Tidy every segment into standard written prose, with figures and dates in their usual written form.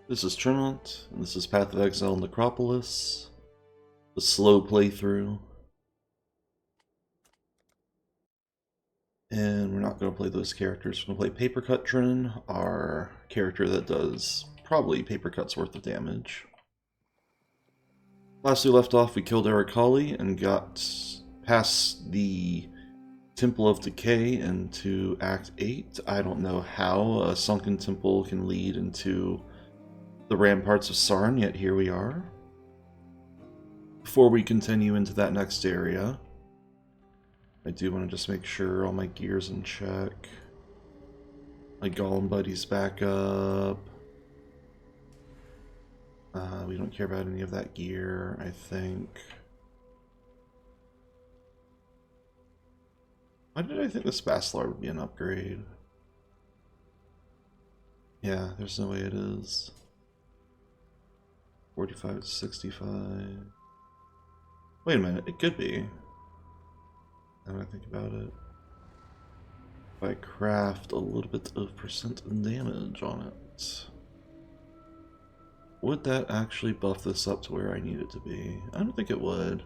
This is Tremont, and this is Path of Exile Necropolis, the slow playthrough. And we're not going to play those characters. We're going to play Papercut Drin, our character that does probably Papercut's worth of damage. Last we left off, we killed Arikali and got past the Temple of Decay into Act 8. I don't know how a sunken temple can lead into the ramparts of Sarn, yet here we are. Before we continue into that next area, I do want to just make sure all my gear's in check. My Golem buddy's back up. We don't care about any of that gear, I think. Why did I think this Basilar would be an upgrade? Yeah, there's no way it is. 45 to 65. Wait a minute, it could be. Now that I think about it. If I craft a little bit of percent damage on it, would that actually buff this up to where I need it to be? I don't think it would.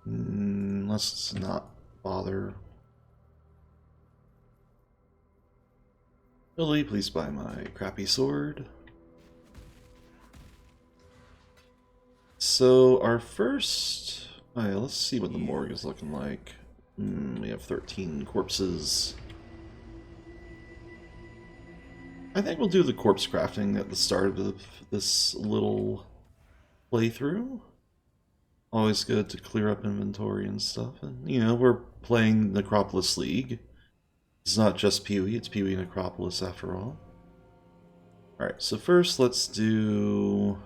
Let's not bother. Billy, please buy my crappy sword. So our first... Oh yeah, let's see what the morgue is looking like. We have 13 corpses. I think we'll do the corpse crafting at the start of this little playthrough. Always good to clear up inventory and stuff. And, you know, we're playing Necropolis League. It's not just PoE, it's PoE Necropolis after all. Alright, so first let's do...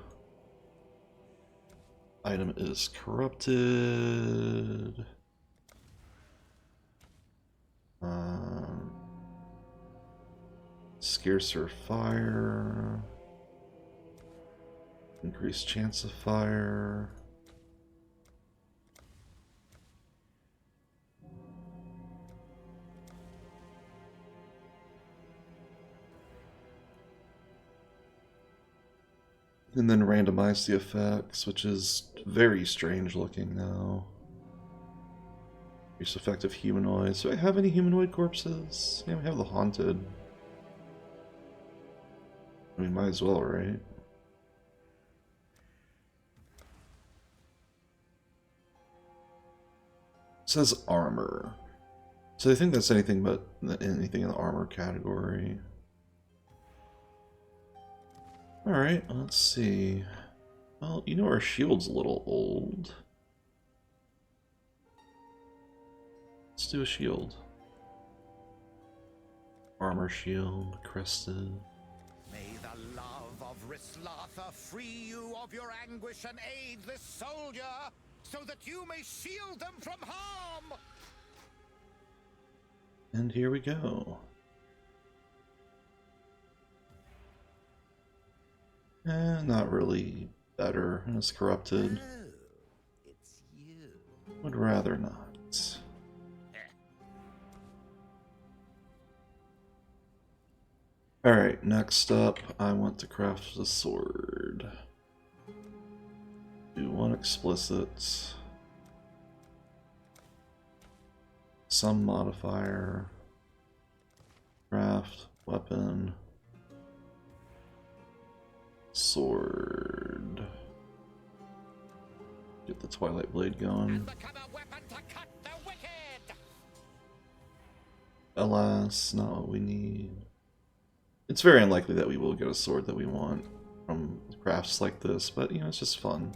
Item is corrupted. Scarcer fire. Increased chance of fire. And then randomize the effects, which is very strange looking now. Increase effect of humanoids. Do I have any humanoid corpses? Yeah, we have the haunted. I mean, might as well, right? It says armor. So I think that's anything but anything in the armor category. Alright, let's see. Well, you know our shield's a little old. Let's do a shield. Armor shield, crested. May the love of Rislatha free you of your anguish and aid this soldier, so that you may shield them from harm! And here we go. Not really better. It's corrupted. Oh, it's you. Would rather not. Alright, next up, I want to craft a sword. Do one explicit. Some modifier. Craft, weapon. Sword. Get the Twilight Blade going. Alas, not what we need. It's very unlikely that we will get a sword that we want from crafts like this, but you know, it's just fun.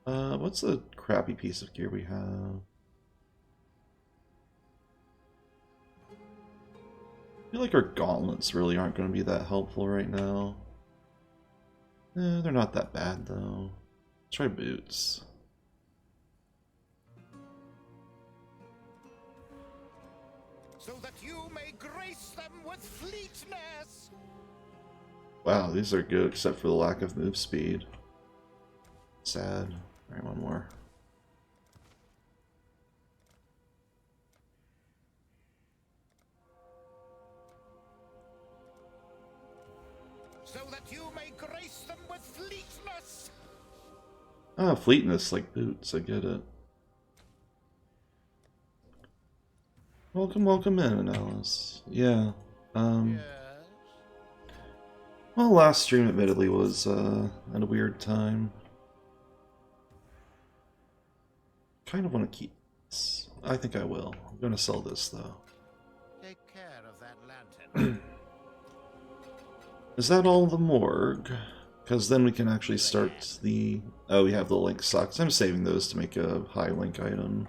What's the crappy piece of gear we have? I feel like our gauntlets really aren't going to be that helpful right now. They're not that bad though. Let's try boots. So that you may grace them with fleetness. Wow, these are good except for the lack of move speed. Sad. Alright, one more. so that you may grace them with fleetness. Ah, fleetness, like boots, I get it. Welcome, welcome in, Alice. Yeah, Yes. well, last stream admittedly was, at a weird time. Kind of want to keep this. I think I will. I'm gonna sell this, though. Take care of that lantern. Is that all the morgue? Because then we can actually start the... Oh, we have the link socks. I'm saving those to make a high link item.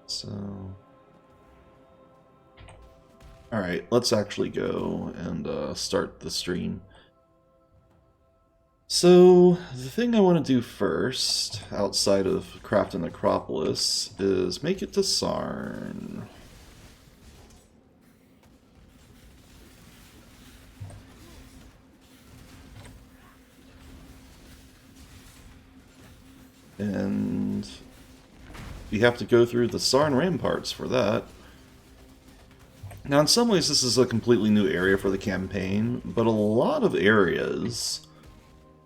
So... Alright, let's actually go and start the stream. So, the thing I want to do first, outside of crafting Necropolis, is make it to Sarn. And we have to go through the Sarn ramparts for that. Now, in some ways, this is a completely new area for the campaign, but a lot of areas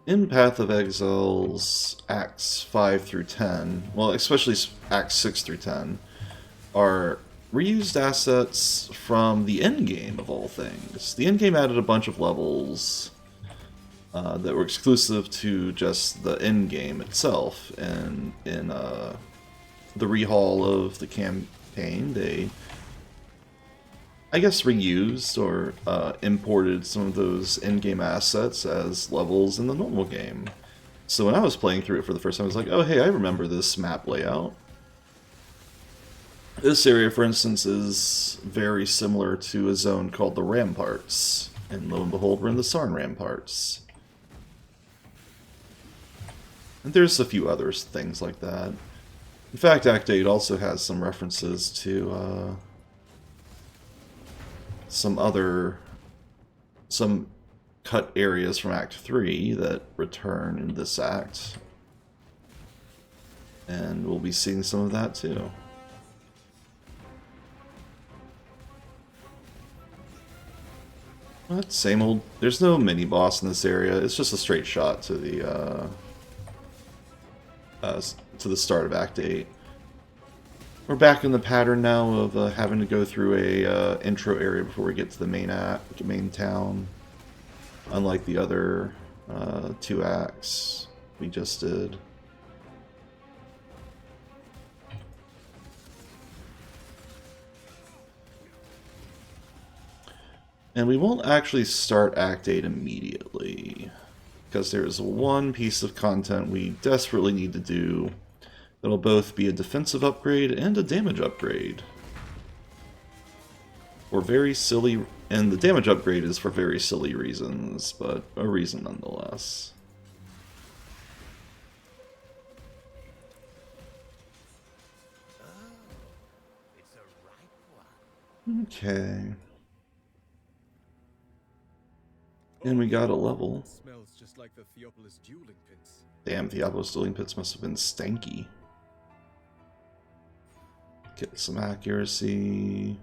in Path of Exile's Acts 5 through 10, well, especially Acts 6 through 10, are reused assets from the endgame, of all things. The endgame added a bunch of levels that were exclusive to just the endgame itself, and in the rehaul of the campaign, they, I guess, reused or imported some of those in-game assets as levels in the normal game. So when I was playing through it for the first time, I was like, oh hey, I remember this map layout. This area, for instance, is very similar to a zone called the Ramparts. And lo and behold, we're in the Sarn Ramparts. And there's a few other things like that. In fact, Act 8 also has some references to some cut areas from Act 3 that return in this act. And we'll be seeing some of that too. What? Same old... There's no mini-boss in this area, it's just a straight shot to the start of Act 8. We're back in the pattern now of having to go through a intro area before we get to the main town. Unlike the other 2 acts we just did. And we won't actually start Act 8 immediately, because there's one piece of content we desperately need to do that'll both be a defensive upgrade and a damage upgrade. For very silly... And the damage upgrade is for very silly reasons, but a reason nonetheless. It's a ripe one. Okay. And we got a level. Smells just like the Theopolis dueling pits. Damn, Theopolis dueling pits must have been stanky. Get some accuracy.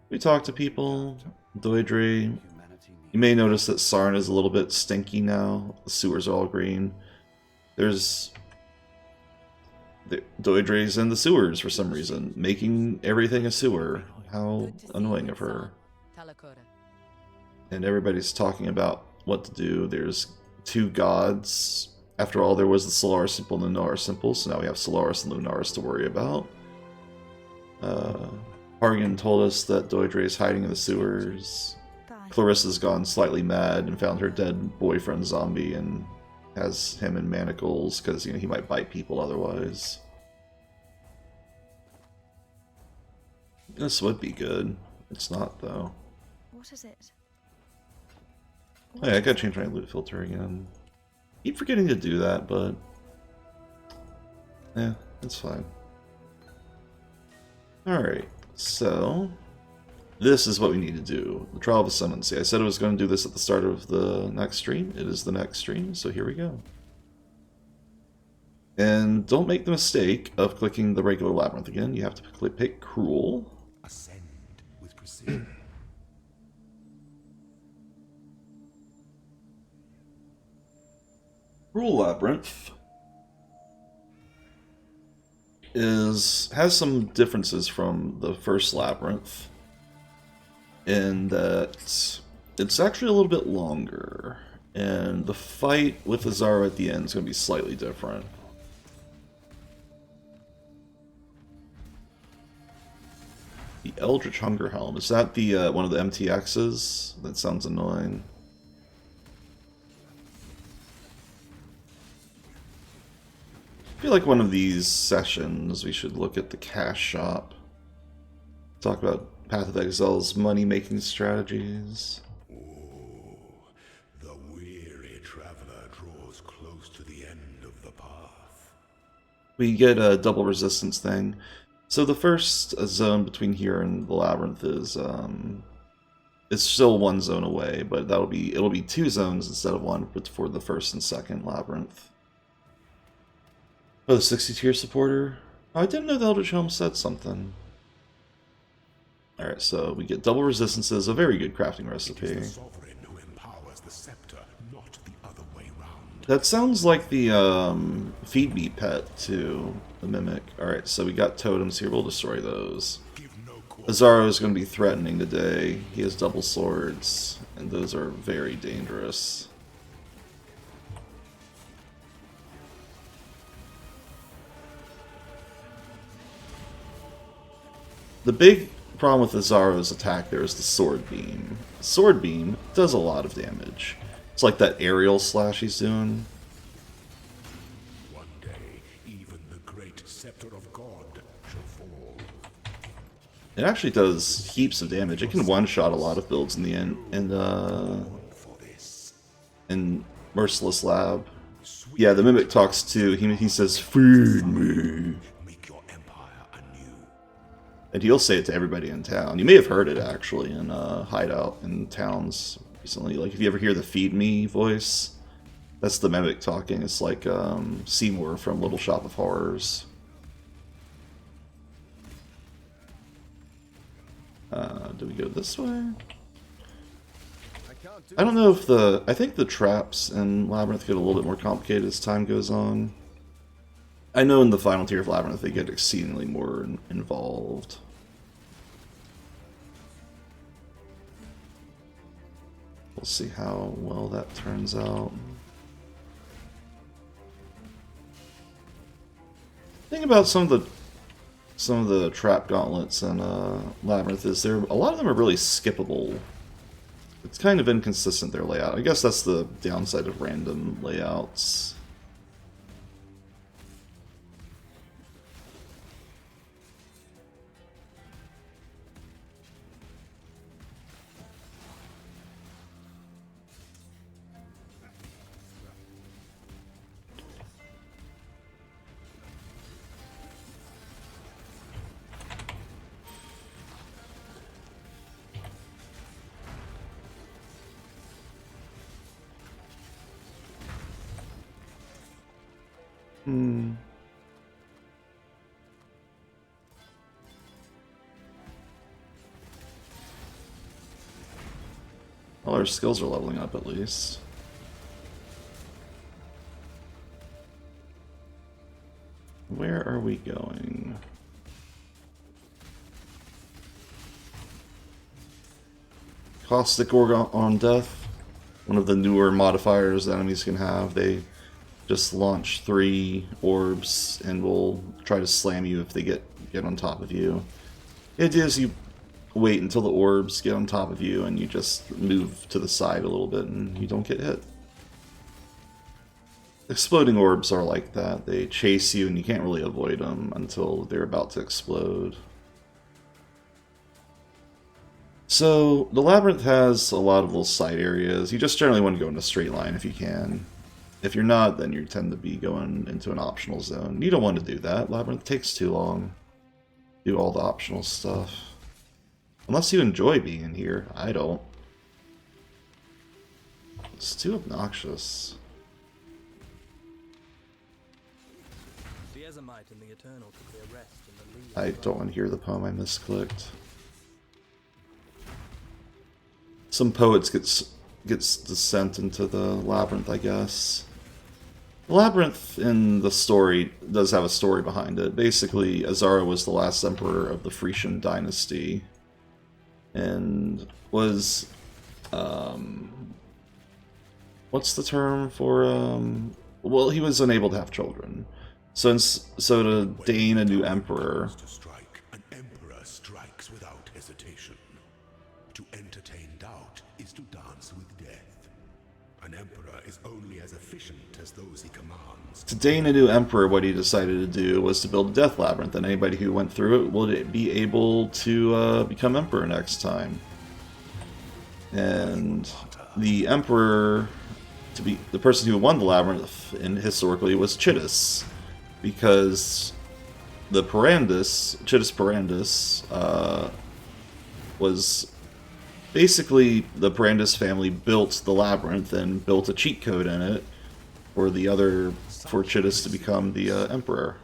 We talk to people. Doidre. You may notice that Sarn is a little bit stinky now. The sewers are all green. There's... Doidre's in the sewers for some reason, making everything a sewer. How annoying of her. And everybody's talking about what to do. There's 2 gods. After all, there was the Solaris Simple and the Lunaris Simple, so now we have Solaris and Lunaris to worry about. Hargan told us that Doidre is hiding in the sewers. Clarissa's gone slightly mad and found her dead boyfriend zombie and has him in manacles because, you know, he might bite people otherwise. This would be good. It's not, though. What is it? Oh, yeah, I gotta change my loot filter again. Keep forgetting to do that, but... yeah, it's fine. Alright, so... this is what we need to do. The Trial of Ascendancy. I said I was going to do this at the start of the next stream. It is the next stream, so here we go. And don't make the mistake of clicking the regular Labyrinth again. You have to pick Cruel. Ascend with precision. Cruel Labyrinth has some differences from the first Labyrinth in that it's actually a little bit longer, and the fight with Azara at the end is going to be slightly different. The Eldritch Hunger Helm, is that the one of the MTXs? That sounds annoying. I feel like one of these sessions we should look at the cash shop. Talk about Path of Exile's money-making strategies. The weary traveler draws close to the end of the path. We get a double resistance thing. So the first zone between here and the Labyrinth is it's still one zone away, but it'll be two zones instead of one for the first and second Labyrinth. Oh, the 60-tier supporter? Oh, I didn't know the Eldritch Helm said something. Alright, so we get double resistances, a very good crafting recipe. It is the sovereign who empowers the scepter, not the other way round. That sounds like the feed me pet to the Mimic. Alright, so we got totems here, we'll destroy those. Azaro is going to be threatening today. He has double swords, and those are very dangerous. The big problem with Azaro's attack there is the Sword Beam. Sword Beam does a lot of damage. It's like that aerial slash he's doing. One day, even the great scepter of God shall fall. It actually does heaps of damage. It can one-shot a lot of builds in the end. And Merciless Lab. Yeah, the Mimic talks too. He says, "Feed me." Make your empire anew. And he'll say it to everybody in town. You may have heard it, actually, in Hideout in towns recently. Like, if you ever hear the "Feed Me" voice, that's the Mimic talking. It's like Seymour from Little Shop of Horrors. Do we go this way? I don't know if I think the traps in Labyrinth get a little bit more complicated as time goes on. I know in the final tier of Labyrinth they get exceedingly more involved. We'll see how well that turns out. Think about some of the trap gauntlets in Labyrinth is a lot of them are really skippable. It's kind of inconsistent, their layout. I guess that's the downside of random layouts. All our skills are leveling up at least. Where are we going? Caustic Orb on Death. One of the newer modifiers that enemies can have. They just launch 3 orbs and will try to slam you if they get on top of you. The idea is you wait until the orbs get on top of you and you just move to the side a little bit and you don't get hit. Exploding orbs are like that. They chase you and you can't really avoid them until they're about to explode. So, the Labyrinth has a lot of little side areas. You just generally want to go in a straight line if you can. If you're not, then you tend to be going into an optional zone. You don't want to do that. Labyrinth takes too long. Do all the optional stuff. Unless you enjoy being in here. I don't. It's too obnoxious. The Ezomite and the Eternal took their rest in the I don't want to hear the poem I misclicked. Some poets gets descent into the Labyrinth, I guess. Labyrinth in the story does have a story behind it. Basically, Azara was the last emperor of the Frisian dynasty, and was, what's the term for, well, he was unable to have children. So to deign a new emperor, To strike, an emperor strikes without hesitation. To entertain doubt is to dance with death. An emperor is only as efficient as those he commands. to deign a new emperor, what he decided to do was to build a death labyrinth, and anybody who went through it would be able to become emperor next time. And the emperor, to be the person who won the labyrinth in historically, was Chittus, because the Chittus Parandus, was basically the Parandus family built the labyrinth and built a cheat code in it for Chittus to become the emperor.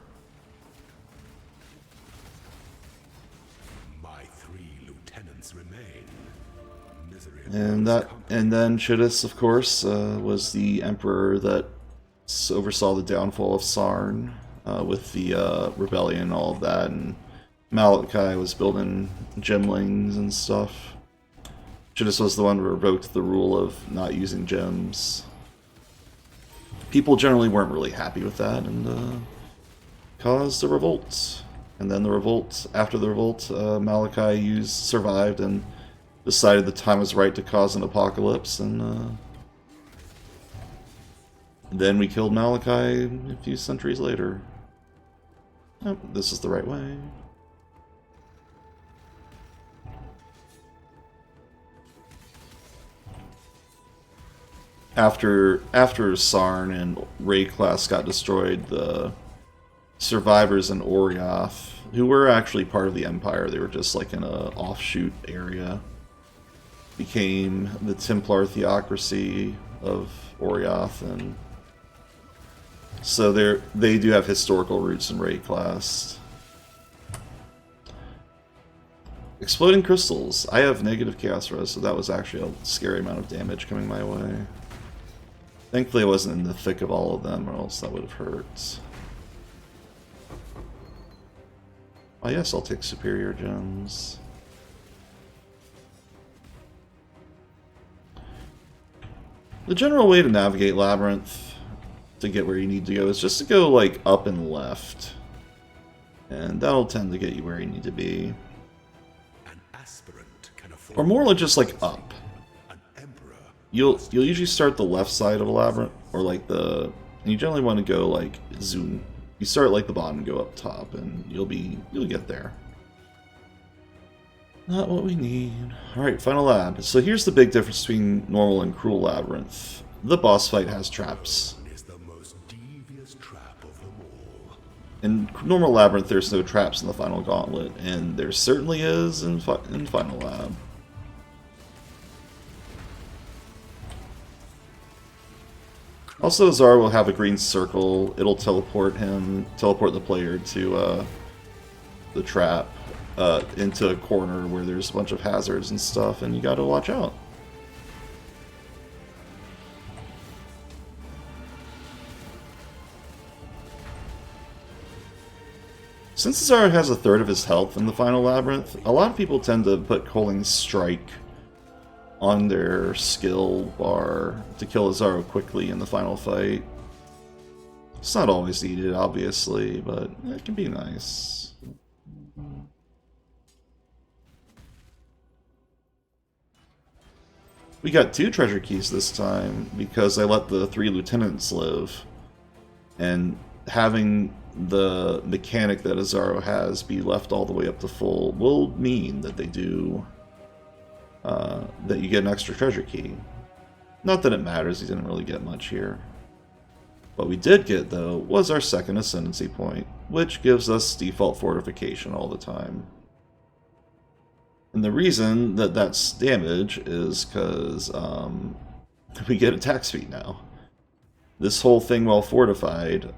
My 3 lieutenants remain. Misery And then Chittus, of course, was the emperor that oversaw the downfall of Sarn, with the rebellion and all of that, and Malachi was building gemlings and stuff. Chittus was the one who revoked the rule of not using gems. People generally weren't really happy with that, and caused a revolt. And then after the revolt, Malachi survived and decided the time was right to cause an apocalypse, and then we killed Malachi a few centuries later. Oh, this is the right way. After Sarn and Rayclass got destroyed, the survivors in Orioth, who were actually part of the Empire, they were just like in a offshoot area, became the Templar theocracy of Orioth, and so they do have historical roots in Rayclass. Exploding crystals. I have negative chaos res, so that was actually a scary amount of damage coming my way. Thankfully I wasn't in the thick of all of them, or else that would have hurt. Oh yes, I'll take superior gems. The general way to navigate Labyrinth to get where you need to go is just to go like up and left. And that'll tend to get you where you need to be. An aspirant can afford Or more like just like up. an emperor. You'll usually start the left side of a labyrinth, or like and you generally want to go like zoom. You start like the bottom and go up top, and you'll get there. Not what we need. Alright, final lab. So here's the big difference between normal and cruel labyrinth. The boss fight has traps. Is the most devious trap of them all. In normal labyrinth, there's no traps in the final gauntlet, and there certainly is in final lab. Also, Azar will have a green circle. It'll teleport the player to the trap, into a corner where there's a bunch of hazards and stuff, and you gotta watch out. Since Azar has a third of his health in the final labyrinth, a lot of people tend to put Colling's Strike on their skill bar to kill Azaro quickly in the final fight. It's not always needed, obviously, but it can be nice. We got 2 treasure keys this time because I let the 3 lieutenants live, and having the mechanic that Azaro has be left all the way up to full will mean that they do that you get an extra treasure key. Not that it matters, he didn't really get much here. What we did get, though, was our second ascendancy point, which gives us default fortification all the time. And the reason that that's damage is because we get attack speed now. This whole thing, while fortified,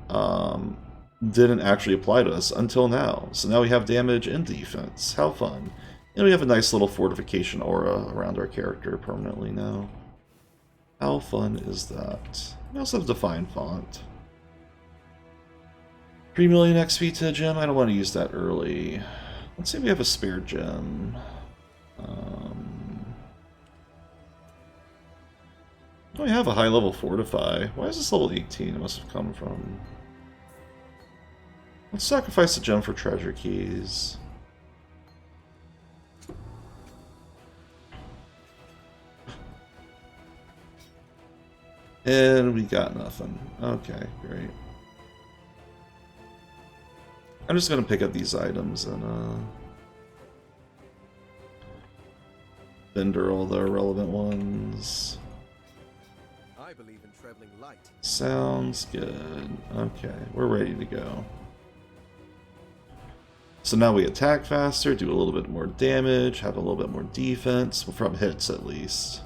didn't actually apply to us until now. So now we have damage and defense. How fun. And we have a nice little fortification aura around our character permanently now. How fun is that? We also have Define Font. 3 million XP to a gem. I don't want to use that early. Let's see if we have a spare gem. Oh, we have a high level Fortify. Why is this level 18? It must have come from... Let's sacrifice a gem for treasure keys. And we got nothing. Okay, great. I'm just gonna pick up these items and vendor all the irrelevant ones. I believe in traveling light. Sounds good. Okay, we're ready to go. So now we attack faster, do a little bit more damage, have a little bit more defense, from hits at least.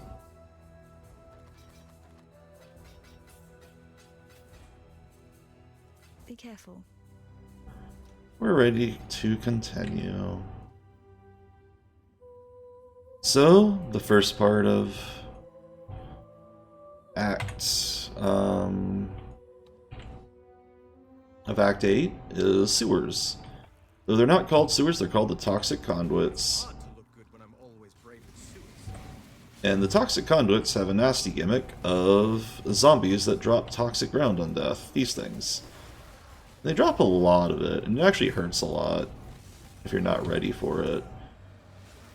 Be careful. We're ready to continue. So, the first part of Act 8 is sewers. Though they're not called sewers, they're called the toxic conduits. Hard to look good when I'm always braving sewers. And the toxic conduits have a nasty gimmick of zombies that drop toxic ground on death. These things. They drop a lot of it, and it actually hurts a lot if you're not ready for it.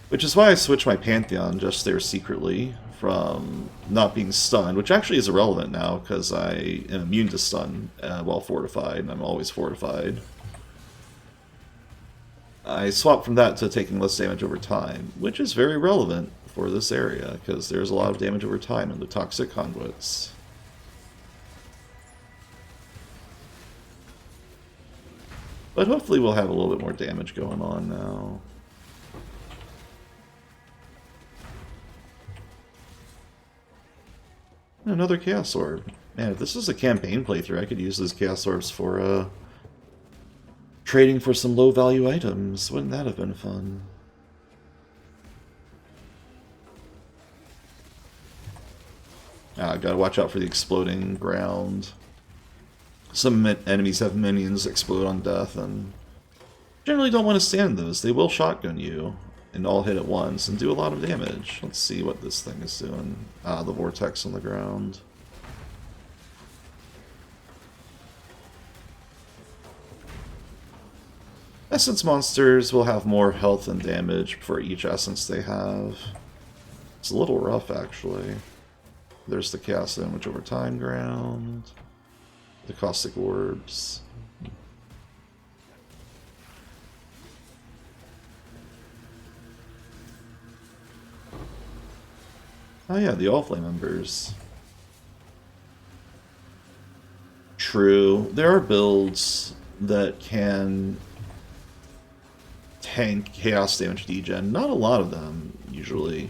Which is why I switched my Pantheon just there secretly from not being stunned, which actually is irrelevant now because I am immune to stun while fortified, and I'm always fortified. I swapped from that to taking less damage over time, which is very relevant for this area because there's a lot of damage over time in the toxic conduits. But hopefully we'll have a little bit more damage going on now. Another Chaos Orb. Man, if this is a campaign playthrough, I could use those Chaos Orbs for trading for some low-value items. Wouldn't that have been fun? Gotta watch out for the exploding ground. Some enemies have minions explode on death, and generally don't want to stand those. They will shotgun you and all hit at once and do a lot of damage. Let's see what this thing is doing. The vortex on the ground. Essence monsters will have more health and damage for each essence they have. It's a little rough, actually. There's the Chaos Damage over Time ground. The Caustic Orbs. Oh yeah, the All-Flame Embers. True. There are builds that can tank Chaos Damage degen. Not a lot of them, usually.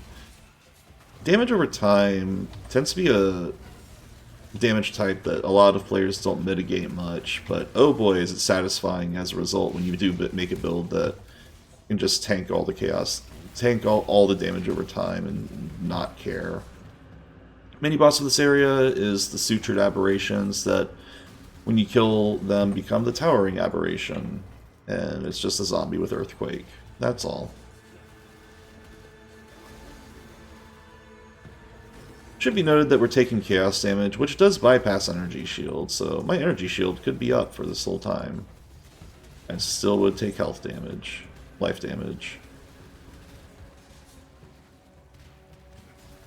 Damage over time tends to be a damage type that a lot of players don't mitigate much, but oh boy is it satisfying as a result when you do make a build that can just tank all the chaos, tank all the damage over time and not care. Mini boss of this area is the Sutured Aberrations that when you kill them become the Towering Aberration, and it's just a zombie with Earthquake. That's all. Should be noted that we're taking chaos damage, which does bypass energy shield, so my energy shield could be up for this whole time. I still would take health damage, life damage.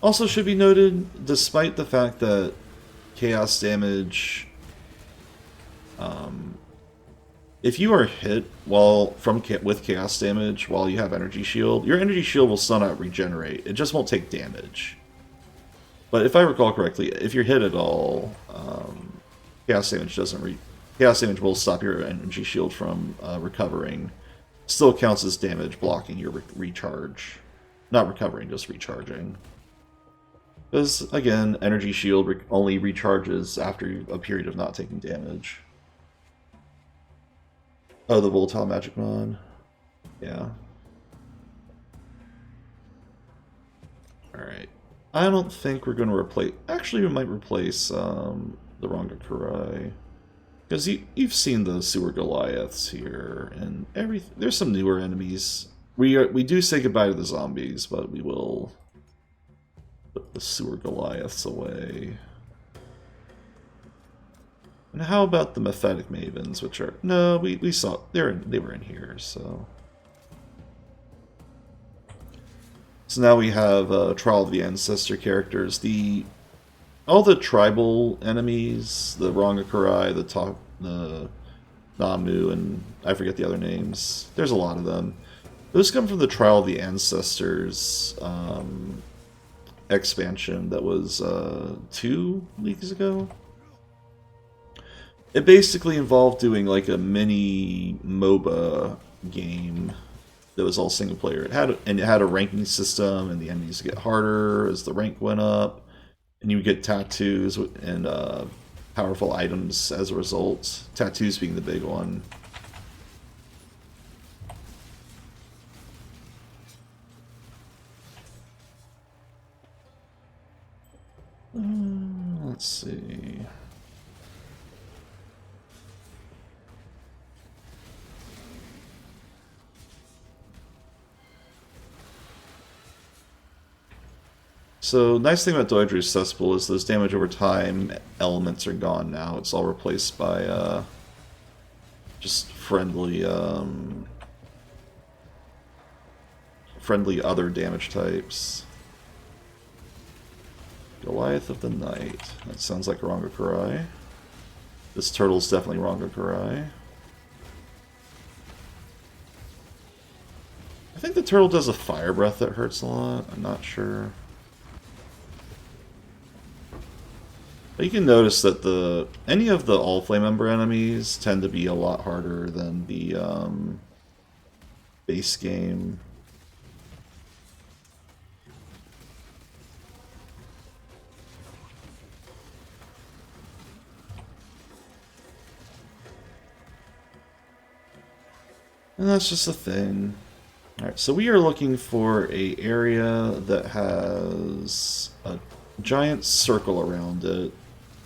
Also should be noted, despite the fact that chaos damage, if you are hit with chaos damage while you have energy shield, your energy shield will still not regenerate. It just won't take damage. But if I recall correctly, if you're hit at all, chaos damage chaos damage will stop your energy shield from recovering. Still counts as damage blocking your recharge. Not recovering, just recharging. Because, again, energy shield only recharges after a period of not taking damage. Oh, the Volatile Magic Mod. Yeah. Alright. I don't think we're going to replace... Actually, we might replace the Rangakurai. Because you've seen the sewer Goliaths here, and there's some newer enemies. We do say goodbye to the zombies, but we will put the sewer Goliaths away. And how about the Mephetic Mavens, which are... No, we saw... they were in here, so... So now we have Trial of the Ancestor characters. All the tribal enemies, the Rongakurai, the Namu, and I forget the other names. There's a lot of them. Those come from the Trial of the Ancestors expansion that was 2 weeks ago. It basically involved doing like a mini MOBA game that was all single player. It had a ranking system, and the enemies get harder as the rank went up, and you would get tattoos and powerful items as a result. Tattoos being the big one. Let's see. So, nice thing about Doidru's Cesspool is those damage over time elements are gone now. It's all replaced by just friendly other damage types. Goliath of the Night. That sounds like Rongakurai. This turtle's definitely Rongakurai. I think the turtle does a fire breath that hurts a lot. I'm not sure. But you can notice that any of the All Flame Ember enemies tend to be a lot harder than the base game. And that's just a thing. Alright, so we are looking for an area that has a giant circle around it,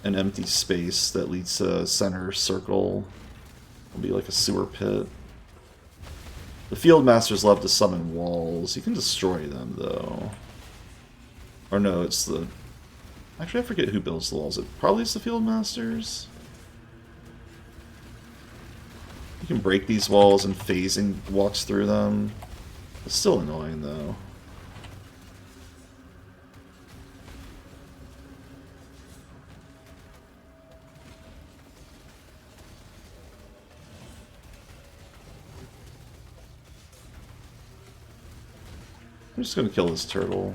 an empty space that leads to a center circle. It'll be like a sewer pit. The field masters love to summon walls. You can destroy them, though. Or no, it's the... Actually, I forget who builds the walls. It probably is the field masters. You can break these walls and phasing walks through them. It's still annoying, though. I'm just gonna kill this turtle.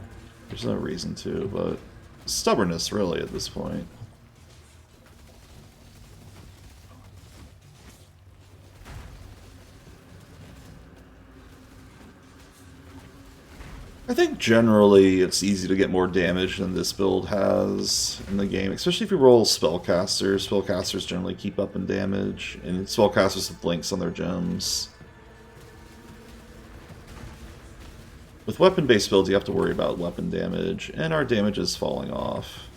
There's no reason to, but stubbornness, really, at this point. I think generally it's easy to get more damage than this build has in the game, especially if you roll spellcasters. Spellcasters generally keep up in damage, and spellcasters with links on their gems. With weapon-based builds, you have to worry about weapon damage, and our damage is falling off.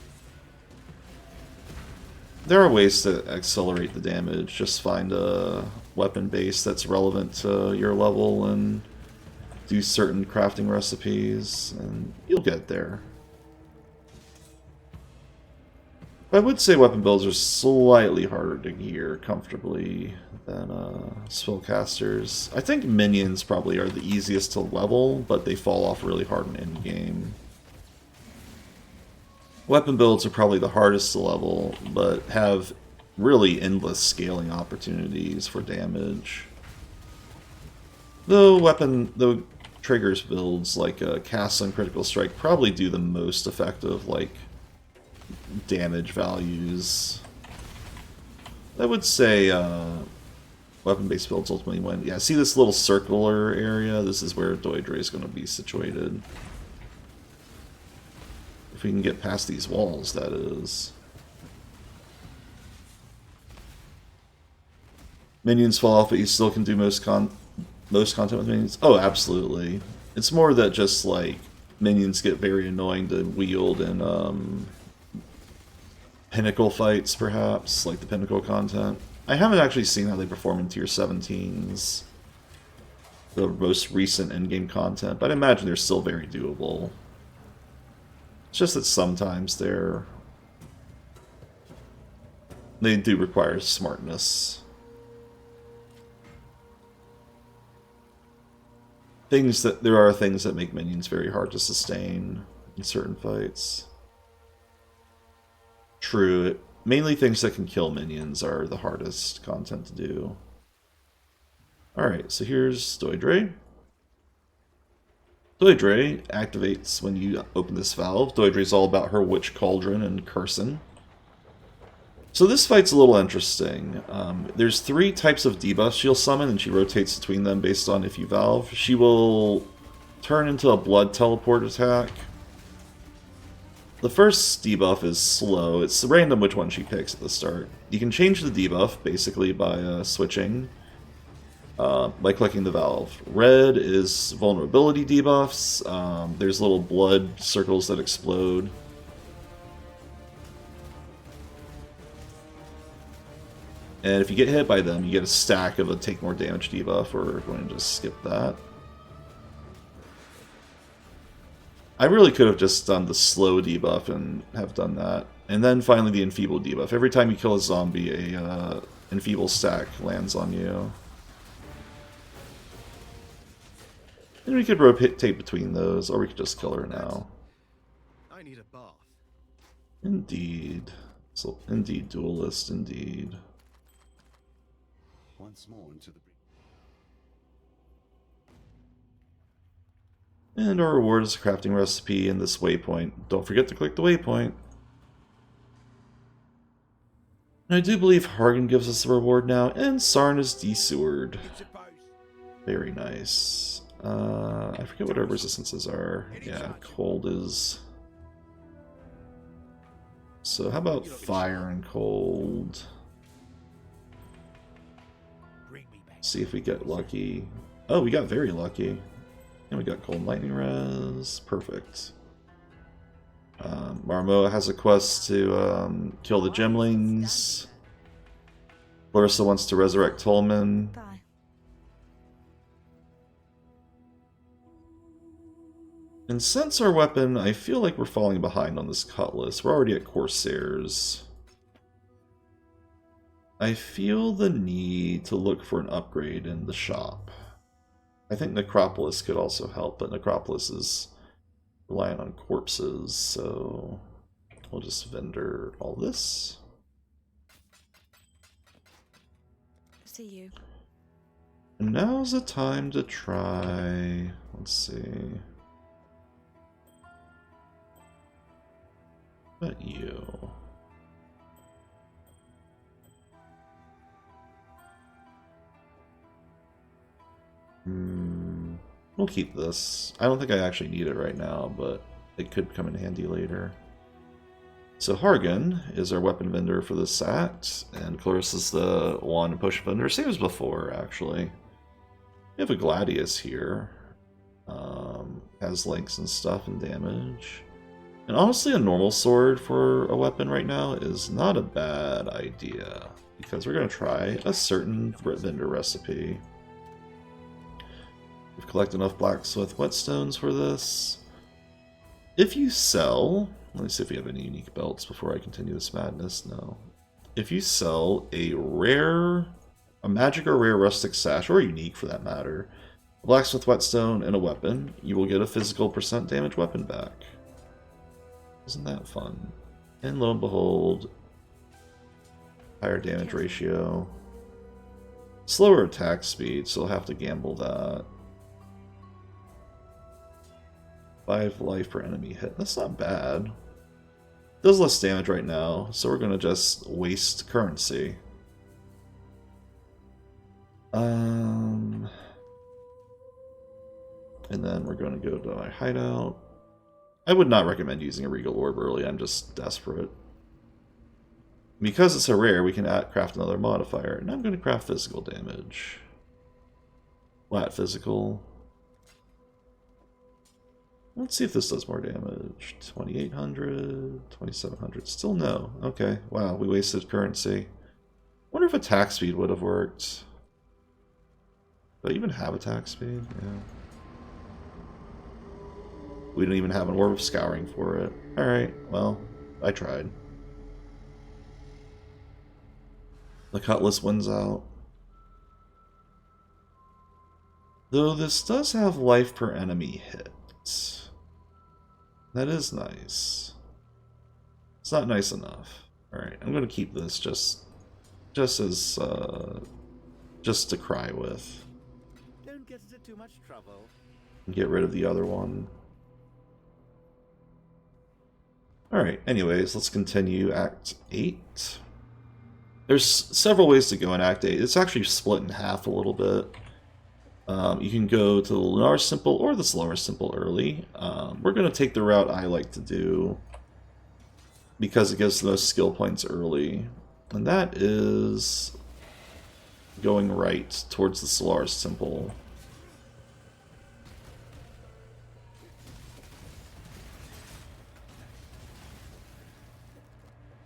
There are ways to accelerate the damage. Just find a weapon base that's relevant to your level and do certain crafting recipes, and you'll get there. I would say weapon builds are slightly harder to gear comfortably than spellcasters. I think minions probably are the easiest to level, but they fall off really hard in endgame. Weapon builds are probably the hardest to level, but have really endless scaling opportunities for damage. Though triggers builds like Castle and Critical Strike probably do the most effective like damage values. I would say weapon-based builds ultimately win. Yeah, see this little circular area? This is where Doidre is going to be situated. If we can get past these walls, that is. Minions fall off, but you still can do most content with minions? Oh, absolutely. It's more that just, like, minions get very annoying to wield in, Pinnacle fights, perhaps, like the Pinnacle content. I haven't actually seen how they perform in Tier 17s, the most recent in-game content, but I imagine they're still very doable. It's just that sometimes they do require smartness. There are things that make minions very hard to sustain in certain fights. True, mainly things that can kill minions are the hardest content to do. Alright, so here's Doidre. Doidre activates when you open this valve. Doidre is all about her Witch Cauldron and Cursin. So this fight's a little interesting. There's 3 types of debuffs she'll summon, and she rotates between them based on if you valve. She will turn into a blood teleport attack. The first debuff is slow. It's random which one she picks at the start. You can change the debuff, basically, by switching, by clicking the valve. Red is vulnerability debuffs. There's little blood circles that explode. And if you get hit by them, you get a stack of a take more damage debuff. We're going to just skip that. I really could have just done the slow debuff and have done that. And then finally the enfeeble debuff. Every time you kill a zombie, a enfeeble stack lands on you. And we could rotate between those, or we could just kill her now. I need a bath. Indeed. So, indeed, duelist, indeed. Once more into the... And our reward is a crafting recipe in this waypoint. Don't forget to click the waypoint. And I do believe Hargan gives us the reward now, and Sarn is desewered. Very nice. I forget what our resistances are. Yeah, cold is... So how about fire and cold? See if we get lucky. Oh, we got very lucky. And we got cold lightning res. Perfect. Marmoa has a quest to kill the gemlings. Larissa wants to resurrect Tolman. And since our weapon, I feel like we're falling behind on this cutlass. We're already at Corsairs. I feel the need to look for an upgrade in the shop. I think Necropolis could also help, but Necropolis is relying on corpses, so we'll just vendor all this. See you. And now's the time to try... Let's see... But you... We'll keep this. I don't think I actually need it right now, but it could come in handy later. So Hargan is our weapon vendor for this act, and Clarissa's the wand and potion vendor, same as before, actually. We have a Gladius here. Has lengths and stuff and damage. And honestly, a normal sword for a weapon right now is not a bad idea, because we're going to try a certain vendor recipe. We've collected enough blacksmith whetstones for this. If you sell... Let me see if we have any unique belts before I continue this madness. No. If you sell a magic or rare rustic sash, or unique for that matter, a blacksmith whetstone and a weapon, you will get a physical % damage weapon back. Isn't that fun? And lo and behold, higher damage ratio. Slower attack speed, so I'll have to gamble that. 5 life per enemy hit. That's not bad. Does less damage right now, so we're going to just waste currency. And then we're going to go to my hideout. I would not recommend using a Regal Orb early, I'm just desperate. Because it's a rare, we can craft another modifier, and I'm going to craft physical damage. Flat physical. Let's see if this does more damage. 2,800, 2,700. Still no. Okay. Wow, we wasted currency. Wonder if attack speed would have worked. Do I even have attack speed? Yeah. We don't even have an Orb of Scouring for it. Alright, well, I tried. The Cutlass wins out. Though this does have life per enemy hit. That is nice. It's not nice enough. Alright, I'm gonna keep this just to cry with. Don't get into too much trouble. And get rid of the other one. Alright, anyways, let's continue Act 8. There's several ways to go in Act 8. It's actually split in half a little bit. You can go to the Lunar Simple or the Slower Simple early. We're going to take the route I like to do because it gives the most skill points early. And that is going right towards the Solar Simple.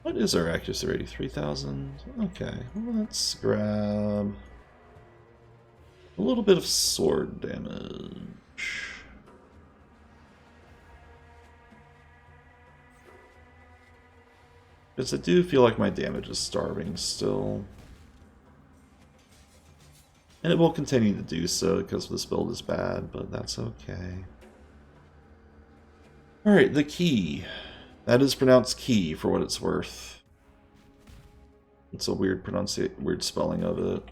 What is our accuracy rating? 3,000? Okay, well, let's grab a little bit of sword damage. Because I do feel like my damage is starving still. And it will continue to do so because this build is bad, but that's okay. Alright, the key. That is pronounced key for what it's worth. It's a weird weird spelling of it.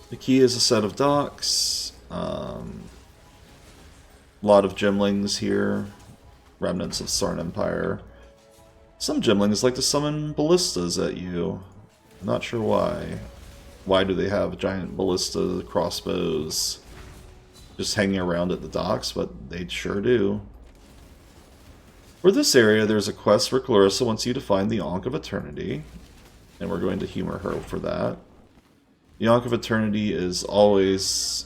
The key is a set of docks. A lot of gemlings here. Remnants of Sarn Empire. Some gemlings like to summon ballistas at you. I'm not sure why. Why do they have giant ballista crossbows just hanging around at the docks? But they sure do. For this area, there's a quest where Clarissa wants you to find the Ankh of Eternity. And we're going to humor her for that. The Ankh of Eternity is always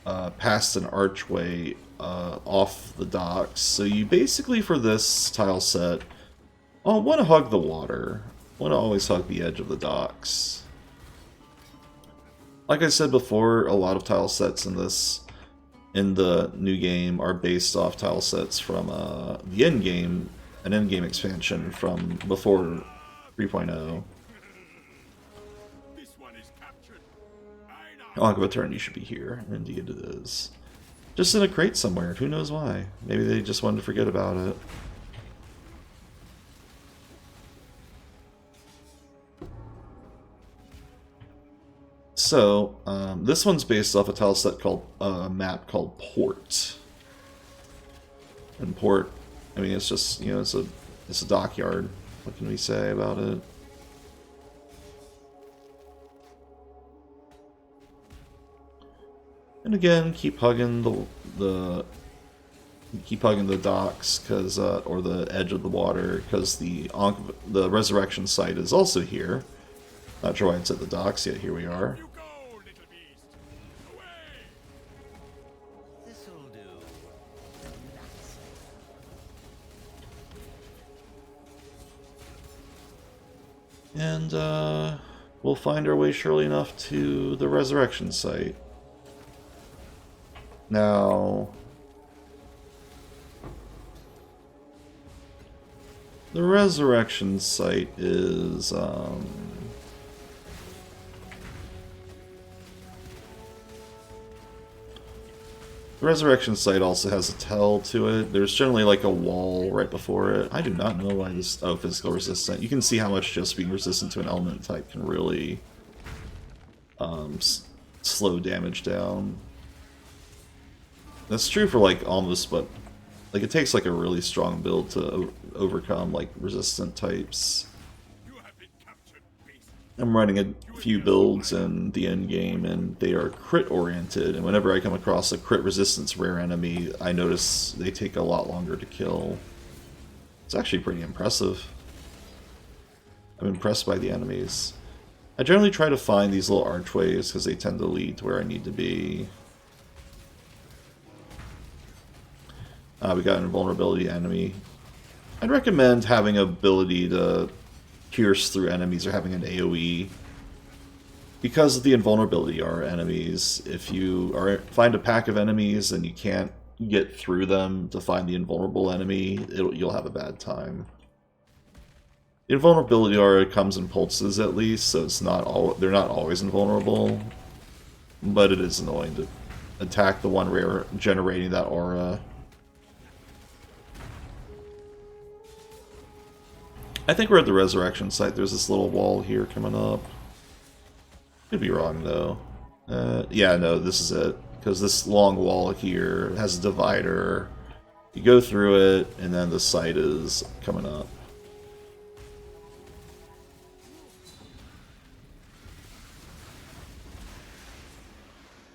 past an archway off the docks. So you basically, for this tile set, want to hug the water. Want to always hug the edge of the docks. Like I said before, a lot of tile sets in the new game are based off tile sets from the endgame, an endgame expansion from before 3.0. Ankh of Eternity should be here. Indeed it is. Just in a crate somewhere. Who knows why? Maybe they just wanted to forget about it. So, this one's based off a tile set called a map called Port. And Port, I mean, it's just, you know, it's a dockyard. What can we say about it? And again, keep hugging the docks, cause or the edge of the water, because the resurrection site is also here. Not sure why it's at the docks yet. Here we are. You go, little beast. Away. This'll do. And we'll find our way surely enough to the resurrection site. Now, the resurrection site is the resurrection site also has a tell to it. There's generally like a wall right before it. I do not know why this... Oh, physical resistant. You can see how much just being resistant to an element type can really slow damage down. That's true for like almost, but like it takes like a really strong build to overcome like resistant types. I'm running a few builds in the end game, and they are crit oriented. And whenever I come across a crit resistance rare enemy, I notice they take a lot longer to kill. It's actually pretty impressive. I'm impressed by the enemies. I generally try to find these little archways because they tend to lead to where I need to be. We got an invulnerability enemy. I'd recommend having ability to pierce through enemies or having an AoE. Because of the invulnerability are enemies, if you find a pack of enemies and you can't get through them to find the invulnerable enemy, you'll have a bad time. The invulnerability aura comes in pulses at least, so they're not always invulnerable, but it is annoying to attack the one rare generating that aura. I think we're at the resurrection site. There's this little wall here coming up. Could be wrong though. Yeah, no, this is it. Because this long wall here has a divider. You go through it, and then the site is coming up.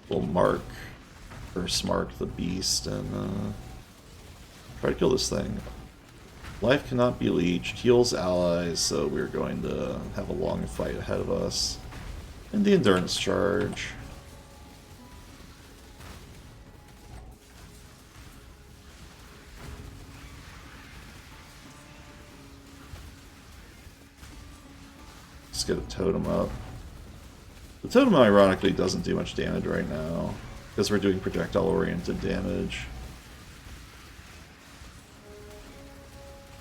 We'll mark, or smark the beast, and try to kill this thing. Life cannot be leeched, heals allies, so we're going to have a long fight ahead of us. And the endurance charge. Let's get a totem up. The totem ironically doesn't do much damage right now, because we're doing projectile-oriented damage.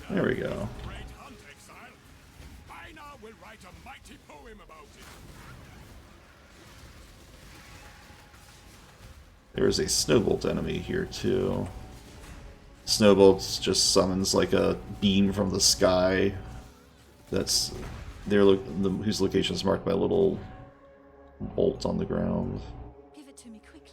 There we go. Great hunt, Exile. Einar will write a mighty poem about it. There's a Snowbolt enemy here too. Snowbolt just summons like a beam from the sky. That's whose location is marked by a little bolt on the ground. Give it to me quickly.